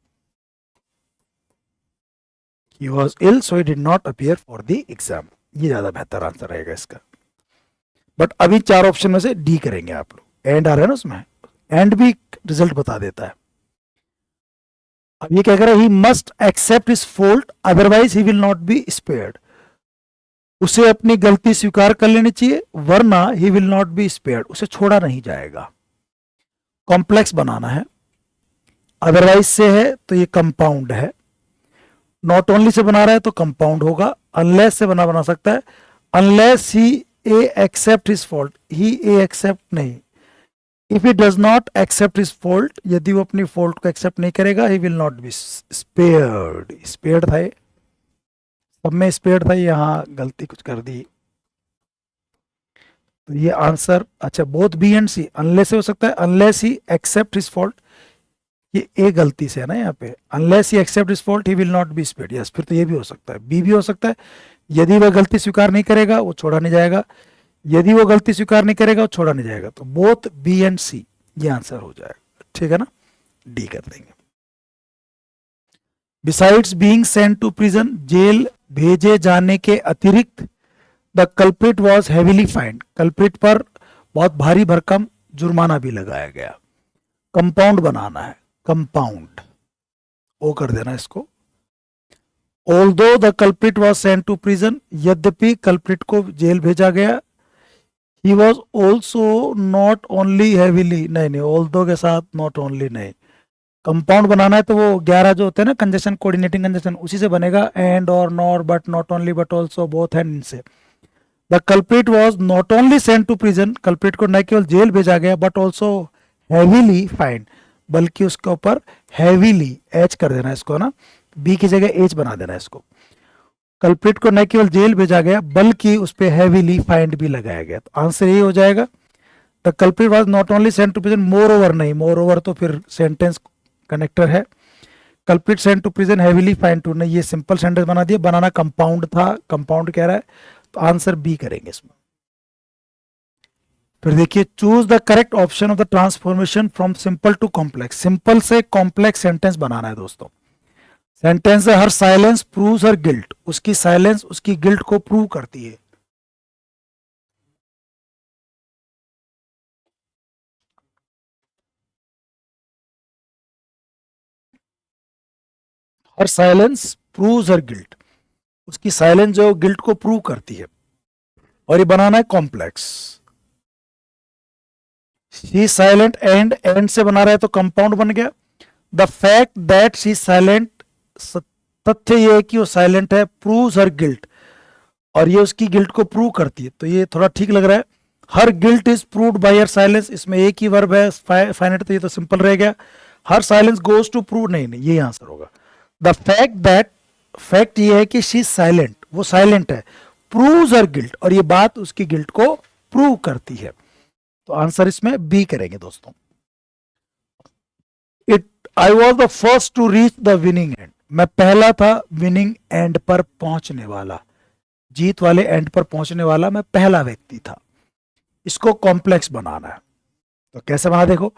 he was ill so he did not appear for the exam, ये ज्यादा बेहतर आंसर रहेगा इसका। बट अभी 4 ऑप्शन में से डी करेंगे आप लोग। एंड आ रहा है ना उसमें, एंड भी रिजल्ट बता देता है। अब ये क्या कह रहा है, he must accept his fault otherwise he will not be spared, उसे अपनी गलती स्वीकार कर लेनी चाहिए वरना he will not be spared, उसे छोड़ा नहीं जाएगा। कॉम्प्लेक्स बनाना है, अदरवाइज से है तो ये कंपाउंड है, नॉट ओनली से बना रहा है तो कंपाउंड होगा, अनलेस से बना सकता है, unless he a accept his fault, he a accept नहीं। If he does not accept his fault, यदि वो अपनी फॉल्ट को एक्सेप्ट नहीं करेगा, he will not be spared, spared था, सब में स्पेयर्ड था, यहाँ गलती कुछ कर दी। तो ये आंसर, अच्छा both B and C, unless से हो सकता है, unless he accept his fault, ये ए गलती से है ना यहाँ पे, unless he accept his fault he will not be spared, yes फिर तो ये भी हो सकता है, बी भी हो सकता है, यदि वह गलती स्वीकार नहीं करेगा वो छोड़ा नहीं जाएगा, यदि वो गलती स्वीकार नहीं करेगा वो छोड़ा नहीं जाएगा, तो बोथ बी एंड सी ये आंसर हो जाएगा, ठीक है ना, डी कर देंगे। Besides being sent to prison, जेल भेजे जाने के अतिरिक्त, the culprit was heavily fined, culprit पर बहुत भारी भरकम जुर्माना भी लगाया गया। कंपाउंड बनाना है, कंपाउंड ओ कर देना इसको। Although the culprit was sent to prison, यद्यपि कल्प्रिट को जेल भेजा गया। He was also not only heavily, नहीं ऑल्दो के साथ नॉट ओनली नहीं, कंपाउंड बनाना है तो वो 11 जो होते हैं ना कंजक्शन, कोऑर्डिनेटिंग कंजक्शन, उसी से बनेगा, एंड और nor but not only but also both and इनसे। The culprit was not only sent to prison, culprit को न केवल जेल भेजा गया बट ऑल्सो हैवीली फाइंड, बल्कि उसके ऊपर हैवीली एच कर देना इसको ना, बी की जगह एच बना देना इसको। कल्प्रिट को न केवल जेल भेजा गया बल्कि उस पर हैवीली फाइंड भी लगाया गया, तो आंसर ये हो जाएगा the culprit was not only sent to prison, moreover नहीं, मोर ओवर तो फिर सेंटेंस कनेक्टर है, culprit sent to prison heavily fined too, ने ये सिंपल सेंटेंस बना दिया, बनाना कंपाउंड था, कंपाउंड कह रहा है, तो आंसर बी करेंगे इसमें। फिर देखिए, choose the correct option of the transformation from simple to complex, simple से कॉम्प्लेक्स सेंटेंस बनाना है दोस्तों। सेंटेंस है her silence proves her guilt, उसकी साइलेंस उसकी गिल्ट को प्रूव करती है। Her silence proves her guilt, उसकी साइलेंस जो गिल्ट को प्रूव करती है। और ये बनाना है कॉम्प्लेक्स। शी साइलेंट एंड से बना रहा है तो कंपाउंड बन गया। The fact that she silent, तथ्य ये है कि वो साइलेंट है, प्रूव्स हर गिल्ट, और ये उसकी गिल्ट को प्रूव करती है, तो ये थोड़ा ठीक लग रहा है। Her guilt is proved by her silence, इसमें एक ही वर्ब है फाइनाइट, तो ये तो सिंपल रह गया। हर साइलेंस गोज टू प्रूव, नहीं नहीं ये आंसर होगा। द फैक्ट दैट, फैक्ट ये है कि शी साइलेंट, वो साइलेंट है, प्रूव्स हर गिल्ट, और ये बात उसकी गिल्ट को प्रूव करती है, तो आंसर इसमें बी करेंगे दोस्तों। It I was the first to reach the winning end, मैं पहला था विनिंग एंड पर पहुंचने वाला, जीत वाले एंड पर पहुंचने वाला मैं पहला व्यक्ति था। इसको कॉम्प्लेक्स बनाना है, तो कैसे बना देखो।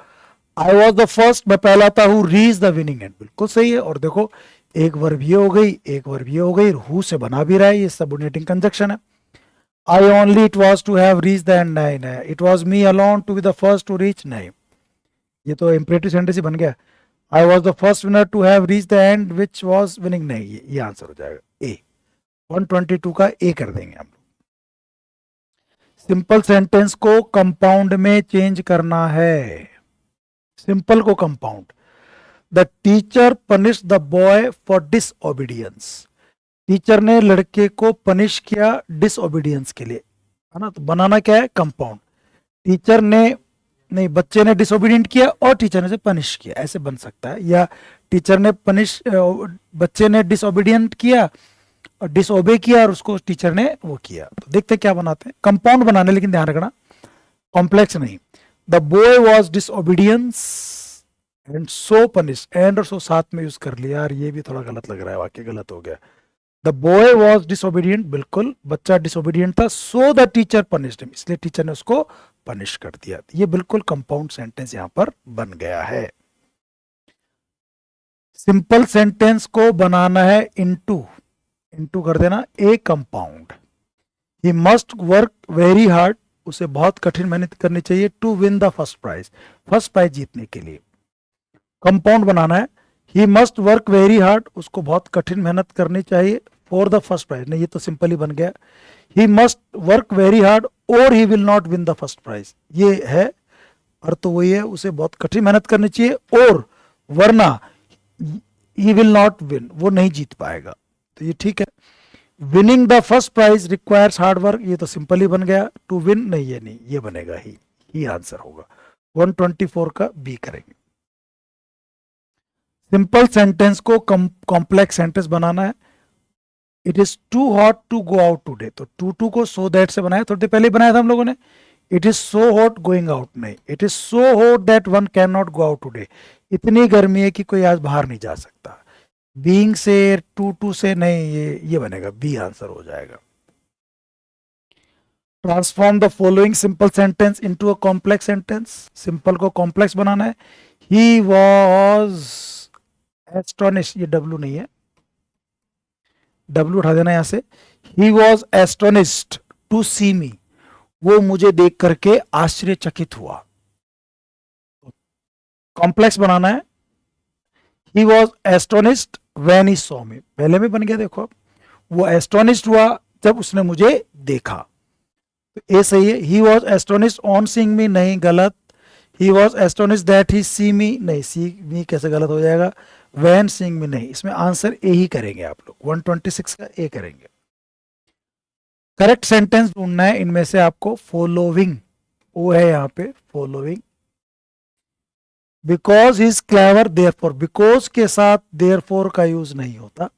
आई वॉज द फर्स्ट, मैं पहला था, who reach the winning and, बिल्कुल सही है। और देखो एक वर्ब ये हो गई, एक वर्ब ये हो गई, हु से बना भी रहा है, ये सबऑर्डिनेटिंग कंजक्शन है। I only it was to have reach the end, नहीं, it was me alone to be the first to reach, नहीं, ये तो इंपरेटिव सेंटेंस ही बन गया। I was the first winner to have reach the end which was winning, नहीं, ये answer हो जाएगा ए। 122 का ए कर देंगे हम लोग। सिंपल सेंटेंस को कंपाउंड में चेंज करना है, सिंपल को compound. The teacher punish the boy for disobedience, teacher ने लड़के को पनिश किया डिसओबीडियंस के लिए, है ना, तो बनाना क्या है कंपाउंड। टीचर ने, नहीं, बच्चे ने डिसओबीडियंट किया और टीचर ने से पनिश किया, ऐसे बन सकता है। या टीचर ने पनिश, बच्चे ने डिसओबीडियंट किया और डिसओबे किया और उसको टीचर ने वो किया, तो देखते क्या बनाते हैं। कंपाउंड बनाने, लेकिन ध्यान रखना कॉम्प्लेक्स नहीं। The boy was disobedience and so punish, and और सो साथ में यूज कर लिया यार, ये भी थोड़ा गलत लग रहा है, वाक्य गलत हो गया। द बॉय वॉज डिसओबीडियंट, बिल्कुल बच्चा डिसओबीडियंट था, so the teacher punished him, इसलिए टीचर ने उसको पनिश कर दिया। ये बिल्कुल कंपाउंड सेंटेंस यहां पर बन गया है। सिंपल सेंटेंस को बनाना है इनटू, इनटू कर देना a compound. He must work very hard, उसे बहुत कठिन मेहनत करनी चाहिए, to win the first prize, first prize जीतने के लिए। कंपाउंड बनाना है, he must work very hard, उसको बहुत कठिन मेहनत करनी चाहिए, फॉर द फर्स्ट प्राइज, नहीं ये तो सिंपल ही बन गया। He must work very hard और he will not win the first prize, ये है अर्थ तो वही है, उसे बहुत कठिन मेहनत करनी चाहिए और वरना ही विल नॉट विन, वो नहीं जीत पाएगा, तो ये ठीक है। Winning the first prize requires hard work, ये तो सिंपल ही बन गया। टू विन, नहीं ये नहीं, ये बनेगा ही आंसर होगा। 124 का बी करेंगे। सिंपल सेंटेंस को कॉम्प्लेक्स सेंटेंस बनाना है। It is too hot to go out today, तो टू को सो दैट से बनाया, थोड़ी देर पहले बनाया था हम लोगों ने। It is so hot going out, नहीं, it is so hot that one can not go out today, इतनी गर्मी है कि कोई आज बाहर नहीं जा सकता। बीइंग से, टू से नहीं, ये बनेगा बी आंसर हो जाएगा। Transform the following simple sentence into a complex sentence, simple को कॉम्प्लेक्स बनाना है। ही वॉज एस्टोनिश, ये डब्ल्यू नहीं है, डब्ल्यू उठा देना यहां से। ही वॉज एस्टोनिस्ड टू सी मी, वो मुझे देख करके आश्चर्यचकित हुआ। कॉम्प्लेक्स बनाना है, he was astonished when he saw me, पहले में बन गया, देखो वो एस्टोनिस्ड हुआ जब उसने मुझे देखा, तो ए सही है। He was astonished on seeing me, नहीं गलत। He was astonished that he see me, नहीं, सी मी कैसे गलत हो जाएगा। व्हेन सीइंग मी, नहीं, इसमें आंसर ए ही करेंगे आप लोग। 126 का ए करेंगे। करेक्ट सेंटेंस ढूंढना है इनमें से आपको। फॉलोइंग, वो है यहाँ पे following. Because is clever, therefore, because के साथ देयरफॉर का यूज नहीं होता,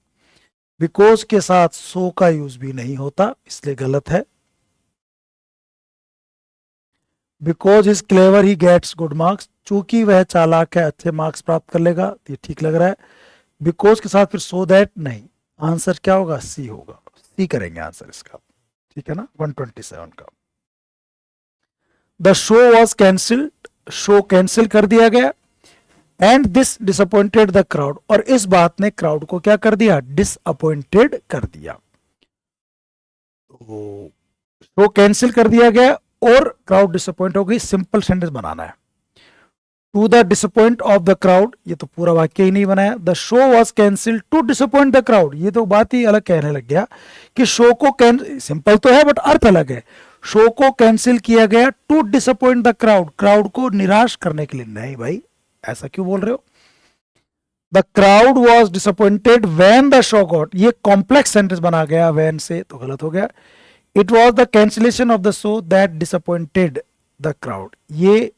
बिकॉज के साथ सो का यूज भी नहीं होता, इसलिए गलत है। Because is clever he gets good marks, चूंकि वह चालाक है अच्छे मार्क्स प्राप्त कर लेगा, ये ठीक लग रहा है। बिकॉज के साथ फिर सो दैट नहीं, आंसर क्या होगा, सी होगा, सी करेंगे आंसर इसका, ठीक है ना। 127 का। The show was cancelled, show cancel कर दिया गया। And this disappointed the crowd, और इस बात ने क्राउड को क्या कर दिया, डिसअपॉइंटेड कर दिया। तो शो कैंसिल कर दिया गया और क्राउड डिसअपॉइंट हो गई। सिंपल सेंटेंस बनाना है। To the disappoint of the crowd, ये तो पूरा वाक्य ही नहीं बनाया। The show was cancelled to disappoint the crowd, ये तो बात ही अलग कहने लग गया कि शो को सिंपल तो है बट अर्थ अलग है। शो को कैंसिल किया गया to disappoint the crowd, crowd को निराश करने के लिए। नहीं भाई, ऐसा क्यों बोल रहे हो? The crowd was disappointed when the show got, ये कॉम्प्लेक्स सेंटेंस बना गया व्हेन से, तो गलत हो गया। It was the cancellation of the show that disappointed the crowd, ये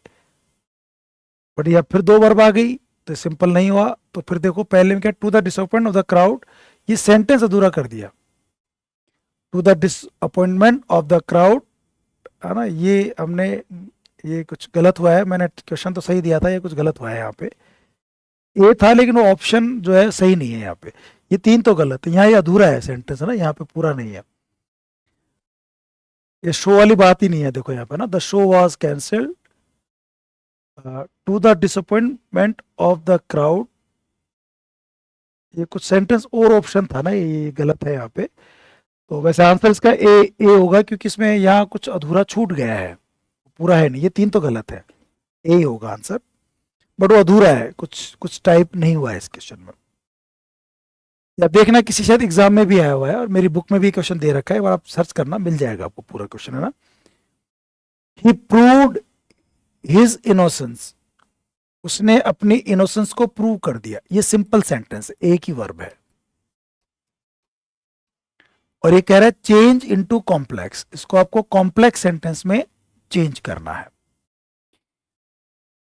बढ़िया। फिर दो वर्ब आ गई तो सिंपल नहीं हुआ, तो फिर देखो पहले में क्या, to the disappoint of the crowd, ये सेंटेंस अधूरा कर दिया। To the disappointment of the crowd, है ना, ये हमने, ये कुछ गलत हुआ है, मैंने क्वेश्चन तो सही दिया था, ये कुछ गलत हुआ है यहाँ पे। ए था लेकिन वो ऑप्शन जो है सही नहीं है यहाँ पे, ये तीन तो गलत है। यहाँ ये अधूरा है सेंटेंस, है ना, यहाँ पे पूरा नहीं है, ये शो वाली बात ही नहीं है। देखो यहाँ पे ना, the show was cancelled to the disappointment of the crowd, ये कुछ सेंटेंस और ऑप्शन था ना, ये गलत है यहाँ पे। तो वैसे आंसर इसका ए होगा, क्योंकि इसमें यहाँ कुछ अधूरा छूट गया है, पूरा है नहीं, ये तीन तो गलत है, ए होगा आंसर। बट वो अधूरा है, कुछ टाइप नहीं हुआ है इस क्वेश्चन में। या देखना किसी शायद एग्जाम में भी आया हुआ है, और मेरी बुक में भी क्वेश्चन दे रखा है, एक बार आप सर्च करना, मिल जाएगा आपको पूरा क्वेश्चन, है ना। ही प्रूव्ड हिज इनोसेंस, उसने अपनी इनोसेंस को प्रूव कर दिया, ये सिंपल सेंटेंस, एक ही वर्ब है। और ये कह रहा है चेंज इनटू कॉम्प्लेक्स, इसको आपको कॉम्प्लेक्स सेंटेंस में चेंज करना है।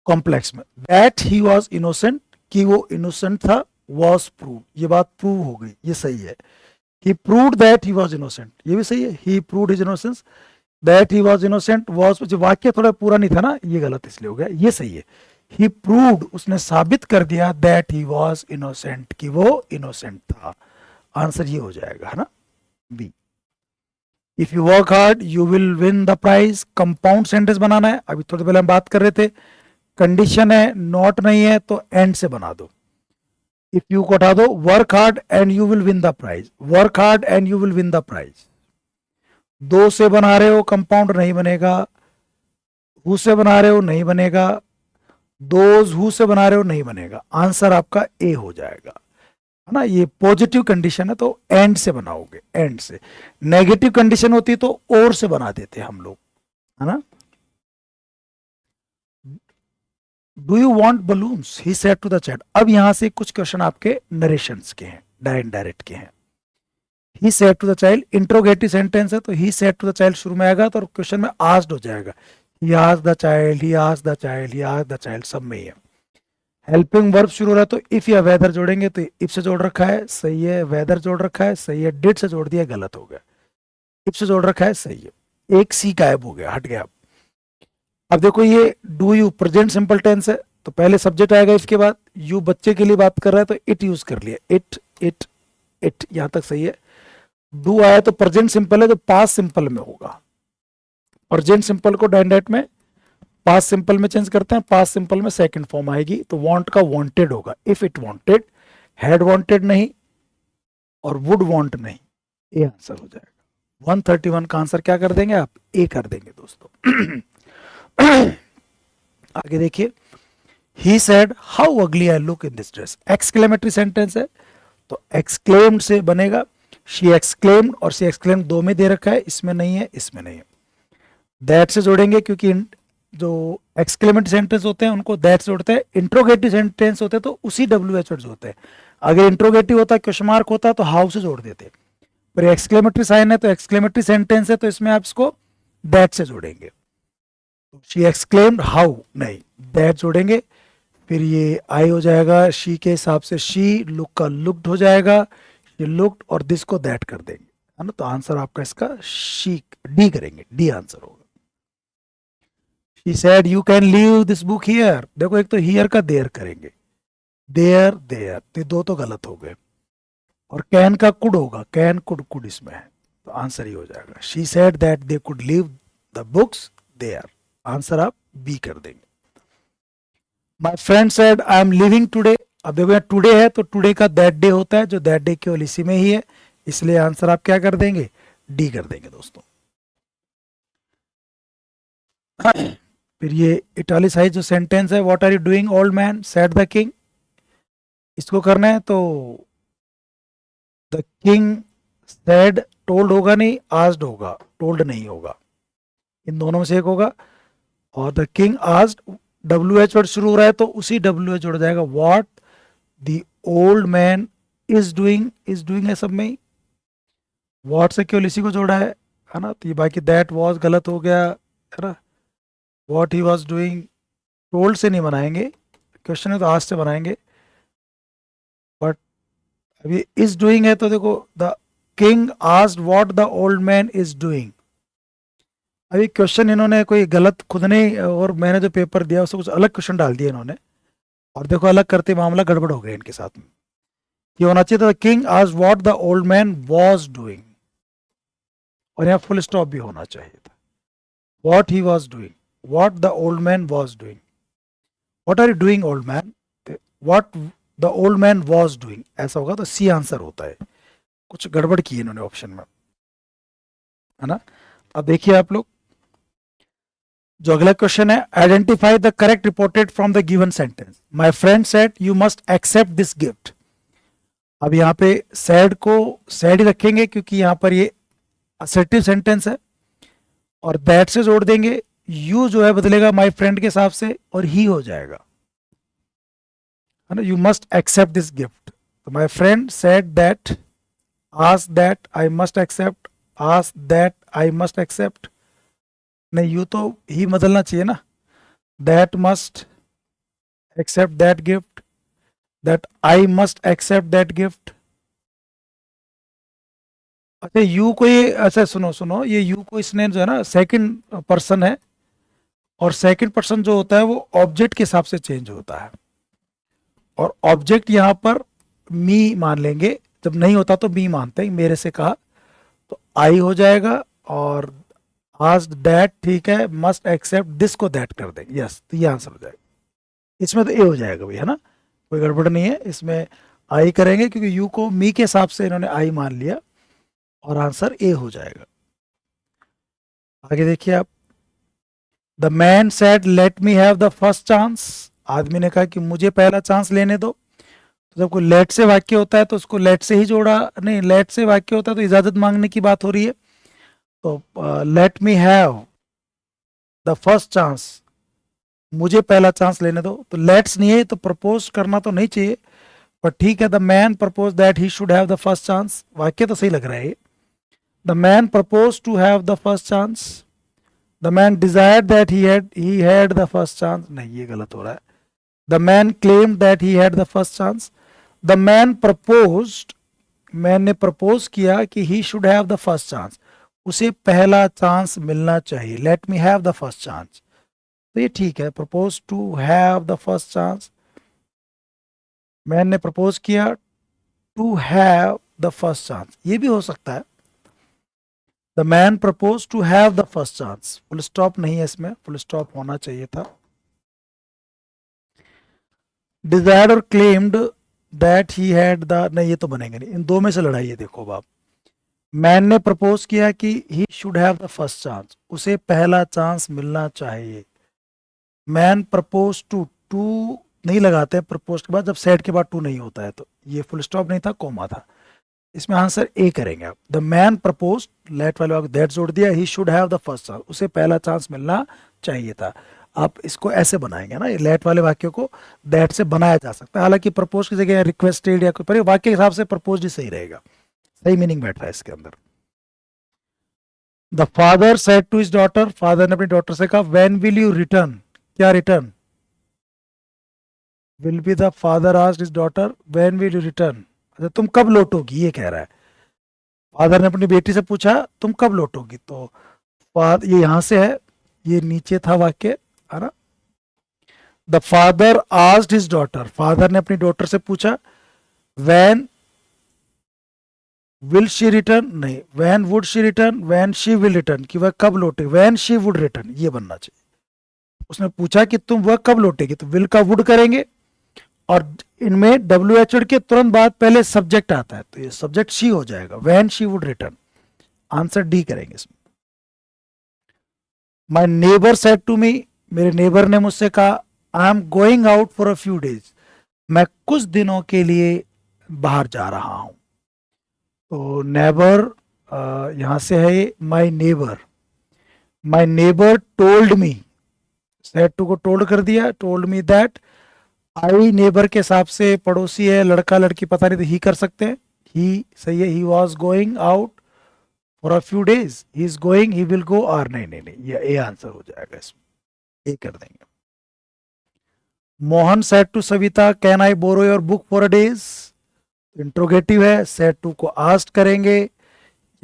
कॉम्प्लेक्स में दैट ही वॉज इनोसेंट, कि वो इनोसेंट था, वॉज प्रूव, ये बात प्रूव हो गई, ये सही है। He proved that he was innocent, ये भी सही है। He proved his innocence, that he was innocent, was, जो वाक्य थोड़ा पूरा नहीं था ना, ये गलत इसलिए हो गया, ये सही है। ही प्रूव्ड, उसने साबित कर दिया, दैट ही वॉज इनोसेंट, कि वो इनोसेंट था। आंसर ये हो जाएगा, है ना, B. If you work hard you will win the prize, compound sentence बनाना है, अभी थोड़ी पहले हम बात कर रहे थे। कंडीशन है, नॉट नहीं है, तो एंड से बना दो। इफ यू को हटा दो, work hard and you will win the prize, work hard and you will win the prize. दो से बना रहे हो, कंपाउंड नहीं बनेगा। हु से बना रहे हो, नहीं बनेगा। दोज हु से बना रहे हो, नहीं बनेगा। आंसर आपका ए हो जाएगा, है ना। ये पॉजिटिव कंडीशन है तो एंड से बनाओगे, एंड से। नेगेटिव कंडीशन होती तो और से बना देते हम लोग, है ना। Do you want balloons, he said to the child. अब यहां से कुछ क्वेश्चन आपके नरेशंस के हैं, डायरेक्ट के हैं। He said to the child interrogative sentence है, तो he said to the child शुरू में आएगा, तो क्वेश्चन में आस्क्ड हो जाएगा। He asked the child, he asked the child, he asked the child, सब में ही है। हेल्पिंग वर्ब शुरू हो रहा है तो इफ या वेदर जोड़ेंगे, तो इफ से जोड़ रखा है, सही है। वेदर जोड़ रखा है, सही है। डिड से जोड़ दिया, गलत हो गया। इफ से जोड़ रखा है, सही है। एक सी गायब हो गया, हट गया। अब देखो ये do you present simple tense है, तो पहले सब्जेक्ट आएगा, इसके बाद यू बच्चे के लिए बात कर रहा है तो इट यूज कर लिया, इट इट इट, यहां तक सही है। डू आया तो प्रेजेंट सिंपल है, तो पास्ट सिंपल में होगा। प्रेजेंट सिंपल को डायरेक्ट में पास्ट सिंपल में चेंज करते हैं, पास्ट सिंपल में सेकंड फॉर्म आएगी, तो वांट का वांटेड होगा। If it wanted, had wanted नहीं, और वुड वांट नहीं, ये आंसर हो जाएगा। 131 का आंसर क्या कर देंगे आप, ए कर देंगे दोस्तों। आगे देखिए, ही सेड हाउ अगली I look in this dress, exclamatory sentence है, तो एक्सक्लेम्ड से बनेगा। शी एक्सक्लेम्ड, और शी एक्सक्लेम्ड दो में दे रखा है, इसमें नहीं है, इसमें नहीं है। दैट से जोड़ेंगे, क्योंकि जो एक्सक्लेमेटरी सेंटेंस होते हैं उनको दैट से जोड़ते हैं। इंट्रोगेटिव सेंटेंस होते हैं तो उसी WH वर्ड्स होते हैं। अगर इंट्रोगेटिव होता, क्वेश्चन मार्क होता, तो हाउ से जोड़ देते। पर एक्सक्लेमेटरी साइन है तो एक्सक्लेमेटरी सेंटेंस है, तो इसमें आप इसको दैट से जोड़ेंगे। शी एक्सक्लेम्ड हाउ नहीं, दैट जोड़ेंगे। फिर ये आई हो जाएगा, शी के हिसाब से शी, लुक का लुक्ड हो जाएगा, ये लुक्ड, और दिस को दैट कर देंगे, है ना। तो आंसर आपका इसका शी, डी करेंगे, डी आंसर होगा। She said you can leave this book here, देखो एक तो here का देयर करेंगे, देयर देयर, तो दो तो गलत हो गए। और कैन का कुड होगा, कैन कुड, कुड इसमें है, तो आंसर ही हो जाएगा। She said that they could leave the books there, answer आप बी कर देंगे। My friend said I am leaving today, अब देखो टुडे है तो टुडे का दैट डे होता है, जो दैट डे केवल इसी में ही है, इसलिए आंसर आप क्या कर देंगे, डी कर देंगे दोस्तों। फिर ये इटालिसाइज जो सेंटेंस है, what are you doing old man said the king, इसको करना है तो द किंग सेड, टोल्ड होगा नहीं, आस्ड होगा, टोल्ड नहीं होगा, इन दोनों में से एक होगा। और the king asked, W H word शुरू हो रहा है तो उसी डब्ल्यू एच जुड़ जाएगा, what the old man is doing है सब में ही, व्हाट से केवल इसी को जोड़ा है ना। तो ये बाकी दैट वॉज गलत हो गया है ना, what he was doing told से नहीं बनाएंगे, क्वेश्चन है तो आज से बनाएंगे। बट अभी इज डूइंग है तो देखो, the king asked what the old man is doing. अभी क्वेश्चन इन्होंने कोई गलत खुद ने, और मैंने जो पेपर दिया उससे कुछ अलग क्वेश्चन डाल दिए इन्होंने, और देखो अलग करते मामला गड़बड़ हो गया इनके साथ में। ये होना चाहिए था king asked what the old man was doing, और यहाँ फुल स्टॉप भी होना चाहिए था, what he was doing, what the old man was doing, what are you doing old man, what the old man was doing, ऐसा होगा तो C answer होता है। कुछ गड़बड़ की इन्होंने ऑप्शन में, है ना। अब देखिए आप लोग, जो अगला क्वेश्चन है, identify the correct reported from the given sentence, my friend said you must accept this gift. अब यहाँ पे सैड को सैड ही रखेंगे क्योंकि यहाँ पर ये असर्टिव सेंटेंस है, और दैट से जोड़ देंगे, यू जो है बदलेगा माय फ्रेंड के हिसाब से और ही हो जाएगा, है ना। You must accept this gift, तो my friend said that, ask that I must accept, ask that I must accept, नहीं यू तो ही बदलना चाहिए ना, that must accept that gift, that I must accept that gift. अच्छा you को ये, अच्छा सुनो सुनो, ये यू को इसने जो है ना सेकंड पर्सन है, और सेकंड पर्सन जो होता है वो ऑब्जेक्ट के हिसाब से चेंज होता है, और ऑब्जेक्ट यहाँ पर मी मान लेंगे, जब नहीं होता तो मी मानते हैं, मेरे से कहा तो आई हो जाएगा, और आस्क्ड दैट ठीक है, मस्ट एक्सेप्ट दिस को दैट कर देंगे, यस, तो ये आंसर हो जाएगा। इसमें तो ए हो जाएगा भाई, है ना, कोई गड़बड़ नहीं है इसमें, आई करेंगे क्योंकि यू को मी के हिसाब से इन्होंने आई मान लिया, और आंसर ए हो जाएगा। आगे देखिए आप, the man said let me have the first chance, आदमी ने कहा कि मुझे पहला चांस लेने दो। तो जब कोई लेट से वाक्य होता है तो उसको लेट से ही जोड़ा, नहीं लेट से वाक्य होता है तो इजाजत मांगने की बात हो रही है, तो late me have the first chance, मुझे पहला चांस लेने दो, तो लेट्स नहीं है तो प्रपोज करना तो नहीं चाहिए, पर ठीक है, the man propose that he should have the first chance, वाक्य तो सही लग रहा है। The man propose to have the first chance, the man desired that he had the first chance, नहीं ये गलत हो रहा है। The man claimed that he had the first chance, the man proposed, man ने प्रपोज किया कि he should have the first chance, उसे पहला चांस मिलना चाहिए, let me have the first chance, तो ये ठीक है, propose to have the first chance, man ने प्रपोज किया to have the first chance, ये भी हो सकता है, the man propose to have the first chance, full stop नहीं है इसमें, फुल स्टॉप होना चाहिए था। डिजायर्ड और claimed that he had the, नहीं ये तो बनेंगे नहीं, इन दो में से लड़ाई है। देखो बाप, मैन ने प्रपोज किया कि he should have the first chance, उसे पहला चांस मिलना चाहिए, मैन प्रपोज टू नहीं लगाते प्रपोज के बाद, जब सेड के बाद टू नहीं होता है, तो ये फुल स्टॉप नहीं था, कोमा था, इसमें आंसर ए करेंगे आप। द मैन प्रपोज, लेट वाले वाले दैट जोड़ दिया, ही should have the first chance, उसे पहला चांस मिलना चाहिए था। आप इसको ऐसे बनाएंगे ना, लेट वाले वाक्य को दैट से बनाया जा सकता है, हालांकि प्रपोज की जगह रिक्वेस्टेड या कोई, पर वाक्य के हिसाब से प्रपोज ही सही रहेगा, सही मीनिंग बैठ रहा है इसके अंदर। The father said to his daughter, father ने अपनी डॉटर से कहा व्हेन विल यू रिटर्न, क्या return, will be the father asked his daughter when will you return, अच्छा तुम कब लौटोगी, ये कह रहा है, फादर ने अपनी बेटी से पूछा तुम कब लौटोगी, तो ये यहां से है, ये नीचे था वाक्य, है ना। The father asked his daughter, father ने अपनी डॉटर से पूछा, व्हेन विल शी रिटर्न, नहीं when would she return, when she will return, कि वह कब लौटे, व्हेन शी वुड रिटर्न, ये बनना चाहिए। उसने पूछा कि तुम वह कब लौटेगी, तो विल का वुड करेंगे, और इनमें डब्ल्यू एच के तुरंत बाद पहले सब्जेक्ट आता है, तो ये सब्जेक्ट शी हो जाएगा, when she would return, answer D करेंगे इसमें। My neighbour said to me, मेरे नेबर ने मुझसे कहा I am going out for a few days, मैं कुछ दिनों के लिए बाहर जा रहा हूं। तो नेबर यहां से है my neighbour, my neighbour told me, said to को टोल्ड कर दिया, told me that, I neighbour के हिसाब से पड़ोसी है, लड़का लड़की पता नहीं तो ही कर सकते हैं, ही सही है, he was going out for a few days, he is going, he will go, और नहीं नहीं नहीं, ये ए आंसर हो जाएगा, इसमें ए कर देंगे। Mohan said to Savita can I borrow your book for a days, interrogative है, सेड टू को आस्ट करेंगे,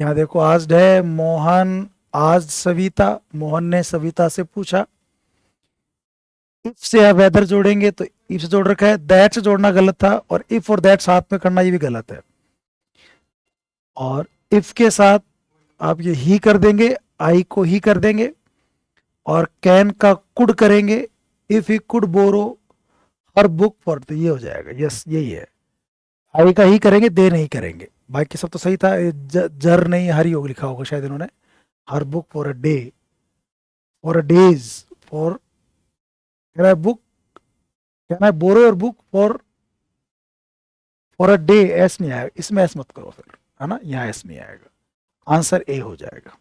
यहाँ देखो आस्ड है, मोहन आज सविता, मोहन ने सविता से पूछा। इफ से आप वेदर जोड़ेंगे तो इफ से जोड़ रखा है, दैट से जोड़ना गलत था, और इफ और दैट साथ में करना ये भी गलत है, और इफ के साथ आप ये ही कर देंगे, आई को ही कर देंगे, और कैन का कुड करेंगे, if he could borrow her book for, तो ये हो जाएगा, यस यही है, आई का ही करेंगे, दे नहीं करेंगे, बाकी सब तो सही था, जर नहीं हरी योग लिखा होगा शायद इन्होंने, her book for a day, for a days, for, can I book, can I borrow your book for a day, S नहीं आएगा, इसमें एस मत करो फिर, है ना, यहाँ एस नहीं आएगा, आंसर ए हो जाएगा।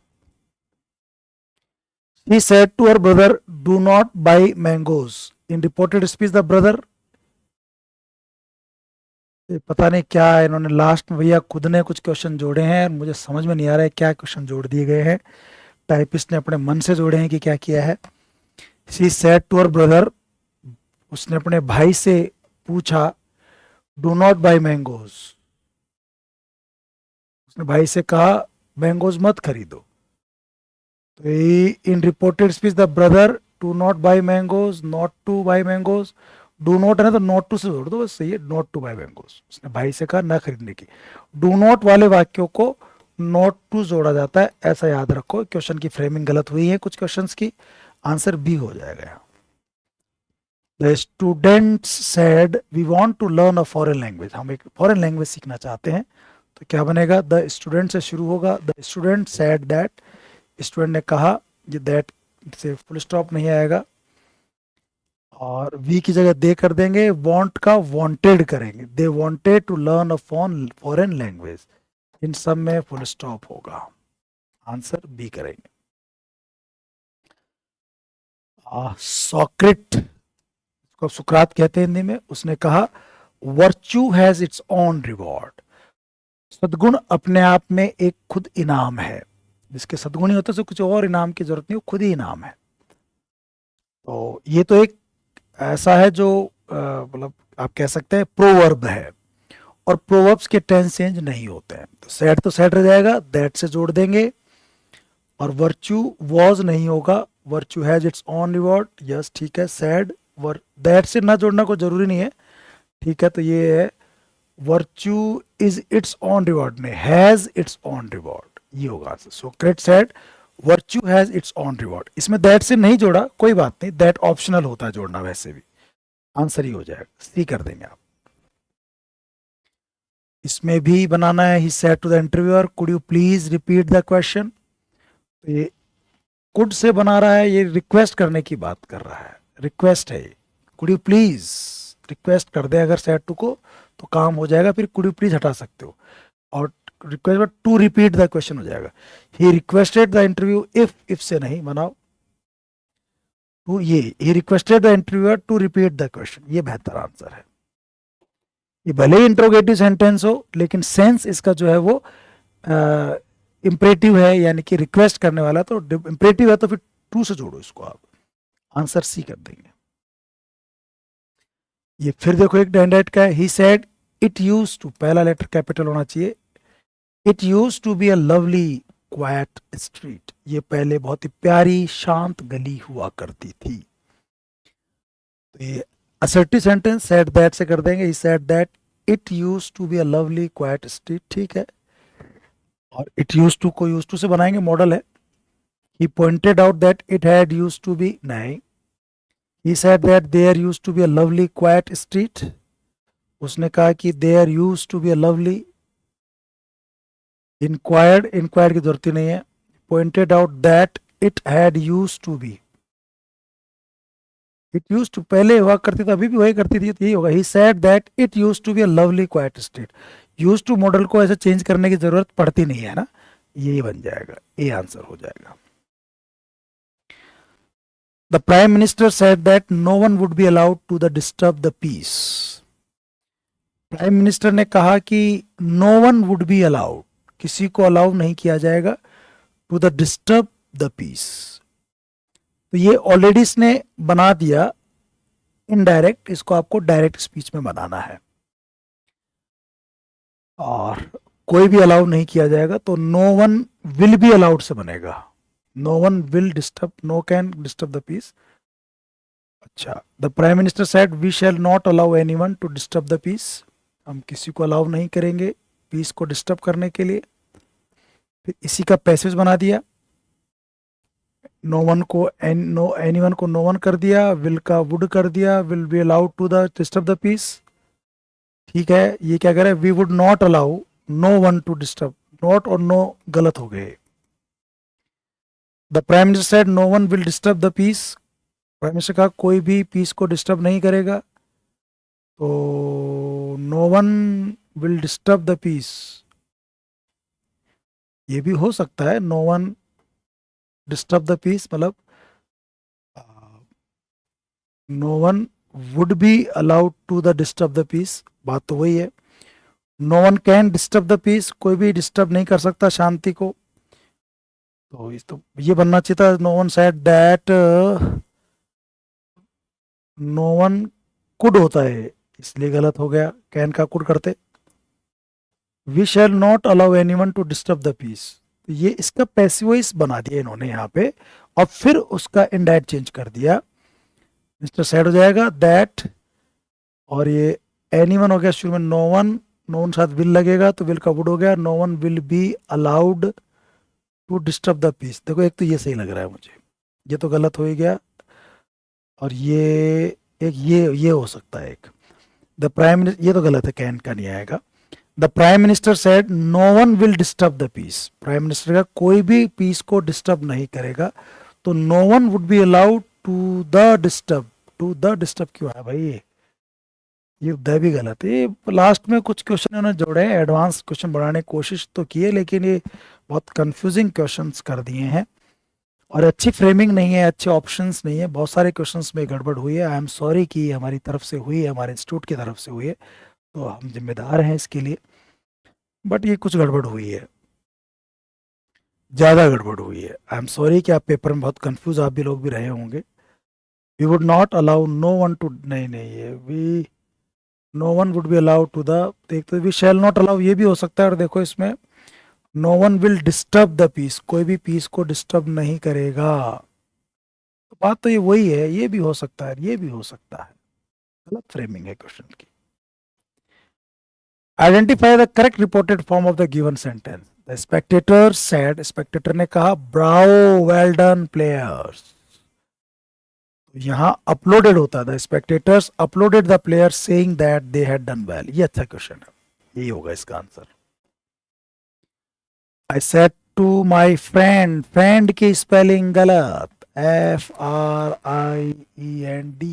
He said to her brother, "Do not buy mangoes." In reported speech, the brother, पता नहीं क्या है, इन्होंने लास्ट में भैया खुद ने कुछ क्वेश्चन जोड़े हैं, मुझे समझ में नहीं आ रहा है क्या क्वेश्चन जोड़ दिए गए हैं, टाइपिस्ट ने अपने मन से जोड़े हैं कि क्या किया है। She said to her brother, उसने अपने भाई से पूछा, "Do not buy mangoes." उसने भाई से कहा मैंगोज मत खरीदो। तो in reported speech the brother to not buy mangoes, not to buy mangoes, do not है ना तो नॉट टू से जोड़ दो, बस सही है, नॉट टू बाई मैंगोज, उसने भाई से कहा ना खरीदने की। डू नॉट वाले वाक्यों को नॉट टू जोड़ा जाता है, ऐसा याद रखो, क्वेश्चन की फ्रेमिंग गलत हुई है कुछ क्वेश्चंस की, आंसर बी हो जाएगा। The students said we want to learn a foreign language, हम एक फॉरेन लैंग्वेज सीखना चाहते हैं, तो क्या बनेगा, द स्टूडेंट से शुरू होगा, the student said that, student ने कहा, ये दैट से फुल स्टॉप नहीं आएगा, और वी की जगह दे कर देंगे, वांट का वांटेड करेंगे, they wanted to learn a foreign language, इन सब में फुल स्टॉप होगा, आंसर बी करेंगे। सॉक्रेट को सुकरात कहते हैं हिंदी में, उसने कहा virtue has its own reward, सद्गुण अपने आप में एक खुद इनाम है, जिसके सद्गुण ही होते हैं कुछ और इनाम की जरूरत नहीं, वो खुद ही इनाम है। तो ये तो एक ऐसा है जो मतलब आप कह सकते हैं प्रोवर्ब है, और प्रोवर्ब्स के टेंस चेंज नहीं होते हैं, तो सेट रह जाएगा, दैट से जोड़ देंगे, और वर्च्यू वॉज नहीं होगा, virtue has its own reward, yes ठीक है, सैड दैट से ना जोड़ना कोई जरूरी नहीं है, ठीक है, तो ये है virtue is its own reward में हैज इट्स ऑन रिवॉर्ड, ये होगा। Socrates said virtue has its own reward, इसमें दैट से नहीं जोड़ा कोई बात नहीं, दैट ऑप्शनल होता है जोड़ना, वैसे भी आंसर ही हो जाएगा, सी कर देंगे आप। इसमें भी बनाना है, he said to the interviewer could you please repeat the question, तो ये कुड से बना रहा है, ये रिक्वेस्ट करने की बात कर रहा है, रिक्वेस्ट है, कुड यू प्लीज रिक्वेस्ट कर दे अगर सेड टू को तो काम हो जाएगा, फिर कुड यू प्लीज हटा सकते हो, और request to repeat the question हो जाएगा, he requested the interview, if से नहीं बनाओ, टू ये he requested the interviewer to repeat the question, ये बेहतर आंसर है। ये भले ही इंट्रोगेटिव सेंटेंस हो, लेकिन सेंस इसका जो है वो इंपरेटिव है, यानी कि रिक्वेस्ट करने वाला, तो इंपरेटिव है तो फिर टू से जोड़ो इसको आप, आंसर सी कर देंगे। ये फिर देखो एक डेंडेट का है, he said it used to, पहला लेटर कैपिटल होना चाहिए, it used to be a lovely quiet street, ये पहले बहुत ही प्यारी शांत गली हुआ करती थी। तो ये असर्टिव सेंटेंस सेड दैट से कर देंगे, he said that it used to be a lovely quiet street, ठीक है, और इट यूज टू को यूज टू से बनाएंगे, मॉडल है, he pointed out that it had used to be, नहीं, he said that there used to be a lovely quiet street, उसने कहा कि there used to be a lovely, inquired की जरूरत ही नहीं है, pointed out that it had used to be, it used to, पहले हुआ करती थी, अभी भी वही करती थी, तो यही होगा। He said that it used to be a lovely quiet state. Used to modal को ऐसे चेंज करने की जरूरत पड़ती नहीं है ना, यही बन जाएगा, ए आंसर हो जाएगा। The prime minister said that no one would be allowed to the disturb the peace. Prime minister ने कहा कि no one would be allowed, किसी को अलाउ नहीं किया जाएगा, to the disturb the peace. तो ये ऑलरेडी इसने बना दिया इनडायरेक्ट, इसको आपको डायरेक्ट स्पीच में बनाना है। और कोई भी अलाउ नहीं किया जाएगा, तो no one will be allowed से बनेगा, no one will disturb, no can disturb the peace. अच्छा, the prime minister said we shall not allow anyone to disturb the peace, हम किसी को अलाउ नहीं करेंगे पीस को डिस्टर्ब करने के लिए। फिर इसी का पैसेज बना दिया, नो वन को एनीवन को नो वन कर दिया, विल का वुड कर दिया, will be allowed to the disturb the peace. ठीक है, ये क्या कह रहा है, we would not allow no one to disturb, not और नो गलत हो गए। The prime minister said no one will disturb the peace, prime minister कहा कोई भी पीस को डिस्टर्ब नहीं करेगा, तो no one will disturb the peace, ये भी हो सकता है, no one disturb the peace मतलब no one would be allowed to the disturb the peace, बात तो वही है। No one can disturb the peace, कोई भी डिस्टर्ब नहीं कर सकता शांति को, तो ये बनना चाहिए था, no one said that no one could होता है, इसलिए गलत हो गया, कैन का कुड करते। We shall not allow anyone to disturb the peace, ये इसका पैसिव वॉइस बना दिया इन्होंने यहाँ पे, और फिर उसका इंडायरेक्ट चेंज कर दिया, मिस्टर सेड हो जाएगा दैट, और ये एनीवन हो गया शुरू में, नो वन, नो वन साथ विल लगेगा तो विल का वुड हो गया, no one will be allowed to disturb the peace. देखो एक तो ये सही लग रहा है मुझे, ये तो गलत हो ही गया, और ये एक ये हो सकता है एक, द प्राइम मिनिस्टर, ये तो गलत है, कैन का नहीं आएगा। The prime minister said no one will disturb the peace, prime minister का कोई भी पीस को डिस्टर्ब नहीं करेगा, तो no one would be allowed to the disturb, to the disturb क्यों है भाई, ये द भी गलत है। लास्ट में कुछ क्वेश्चन इन्होंने जोड़े हैं, एडवांस क्वेश्चन बनाने की कोशिश तो की है, लेकिन ये बहुत कंफ्यूजिंग क्वेश्चंस कर दिए हैं, और अच्छी फ्रेमिंग नहीं है, अच्छे ऑप्शंस नहीं है, बहुत सारे क्वेश्चंस में गड़बड़ हुई है। आई एम सॉरी कि हमारी तरफ से हुई है, हमारे इंस्टीट्यूट की तरफ से हुई है, तो हम जिम्मेदार हैं इसके लिए, बट ये कुछ गड़बड़ हुई है, ज़्यादा गड़बड़ हुई है। आई एम सॉरी कि आप पेपर में बहुत कंफ्यूज आप भी लोग भी रहे होंगे। We would not allow no one to, नहीं ये we, no one would be allowed to the, एक तो वी शैल नॉट अलाउ, ये भी हो सकता है, और देखो इसमें no one will disturb the peace, कोई भी पीस को डिस्टर्ब नहीं करेगा, तो बात तो ये वही है, ये भी हो सकता है, ये भी हो सकता है, गलत फ्रेमिंग है क्वेश्चन की। Identify the correct reported form of the given sentence. The spectator said, spectator ने कहा ब्रावो वेल डन प्लेयर्स, यहां अपलोडेड होता है, the spectators applauded the players saying that they had done well, ये अच्छा question है, यही होगा इसका answer. I said to my friend, friend की स्पेलिंग गलत, FRIEND।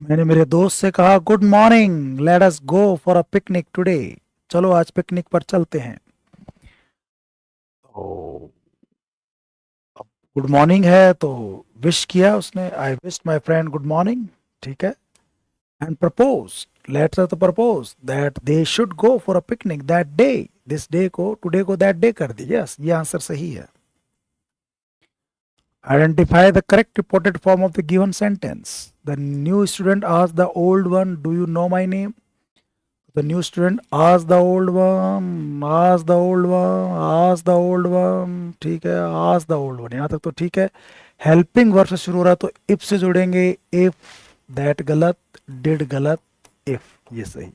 मैंने मेरे दोस्त से कहा good morning, let us go for a picnic today, चलो आज पिकनिक पर चलते हैं, तो गुड मॉर्निंग है तो विश किया उसने, I wish my friend good morning, ठीक है, एंड प्रपोज, लेटर तो propose that they should go for a picnic that day, this day को, टुडे को दैट डे कर दीजिए, यस ये आंसर सही है। Identify the correct reported form of the given sentence. The new student asked the old one, do you know my name? The new student asked the old one, asked the old one, asked the old one, ठीक है, asked the old one, यहाँ तक तो ठीक है। Helping verb से शुरू हो रहा है तो if से जोड़ेंगे, if, that गलत, did गलत, if ये सही,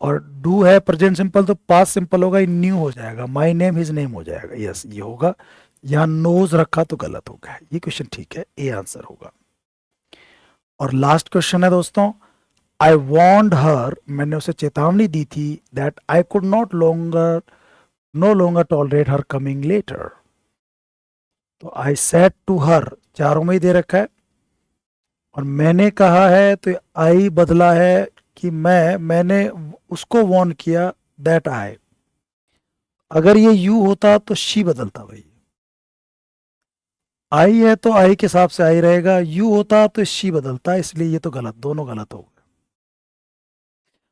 और डू है प्रेजेंट सिंपल तो पास्ट सिंपल होगा, न्यू हो जाएगा, माई नेम हिज नेम हो जाएगा, यस ये होगा। यहाँ नोज रखा तो गलत हो गया, ये क्वेश्चन ठीक है, ए आंसर होगा। और लास्ट क्वेश्चन है दोस्तों, आई वॉन्ड हर, मैंने उसे चेतावनी दी थी, that I could not longer, no longer tolerate her coming later, तो आई सेड टू हर, चारों में ही दे रखा है, और मैंने कहा है तो आई बदला है कि मैंने उसको वॉर्न किया, दैट आई। अगर ये यू होता तो शी बदलता भाई। आई है तो आई के हिसाब से आई रहेगा, यू होता तो शी बदलता, इसलिए ये तो गलत, दोनों गलत हो गए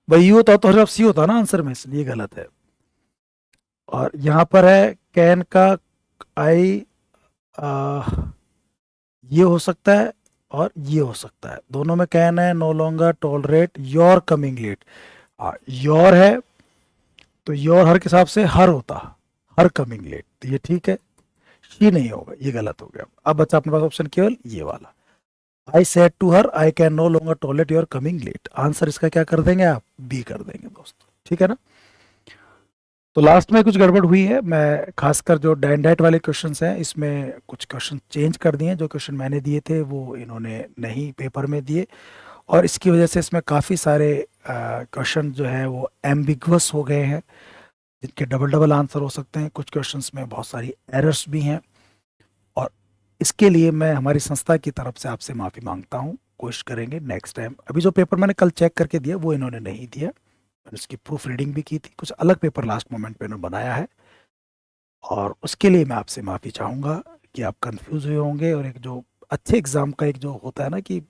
भाई। यू होता तो हर सी होता ना आंसर में, इसलिए गलत है। और यहां पर है कैन का आई, ये हो सकता है और ये हो सकता है, दोनों में कैन है। No longer tolerate your coming late, your है तो योर हर के हिसाब से हर होता, हर कमिंग लेट, तो ये ठीक है। शी नहीं होगा, ये गलत हो गया। अब बच्चा अपने पास ऑप्शन केवल ये वाला, I said to her I can no longer tolerate your coming late. Answer इसका क्या कर देंगे आप, बी कर देंगे दोस्तों, ठीक है ना। तो लास्ट में कुछ गड़बड़ हुई है, मैं खासकर जो डैंडाइट वाले क्वेश्चंस हैं इसमें कुछ क्वेश्चन चेंज कर दिए। जो क्वेश्चन मैंने दिए थे वो इन्होंने नहीं पेपर में दिए, और इसकी वजह से इसमें काफ़ी सारे क्वेश्चन जो हैं वो एम्बिगुअस हो गए हैं, जिनके डबल डबल आंसर हो सकते हैं। कुछ क्वेश्चंस में बहुत सारी एरर्स भी हैं, और इसके लिए मैं हमारी संस्था की तरफ से आपसे माफ़ी मांगता हूँ। कोशिश करेंगे नेक्स्ट टाइम। अभी जो पेपर मैंने कल चेक करके दिया वो इन्होंने नहीं दिया, मैंने उसकी प्रूफ रीडिंग भी की थी, कुछ अलग पेपर लास्ट मोमेंट पे इन्होंने बनाया है, और उसके लिए मैं आपसे माफ़ी चाहूँगा कि आप कंफ्यूज हुए होंगे। और एक जो अच्छे एग्ज़ाम का एक जो होता है ना कि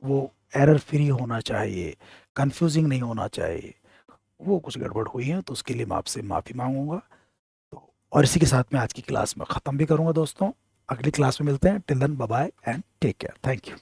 वो एरर फ्री होना चाहिए, कंफ्यूजिंग नहीं होना चाहिए, वो कुछ गड़बड़ हुई है, तो उसके लिए मैं आपसे माफ़ी मांगूंगा। तो और इसी के साथ मैं आज की क्लास में ख़त्म भी करूँगा दोस्तों। अगली क्लास में मिलते हैं, till then bye bye and take care, thank you.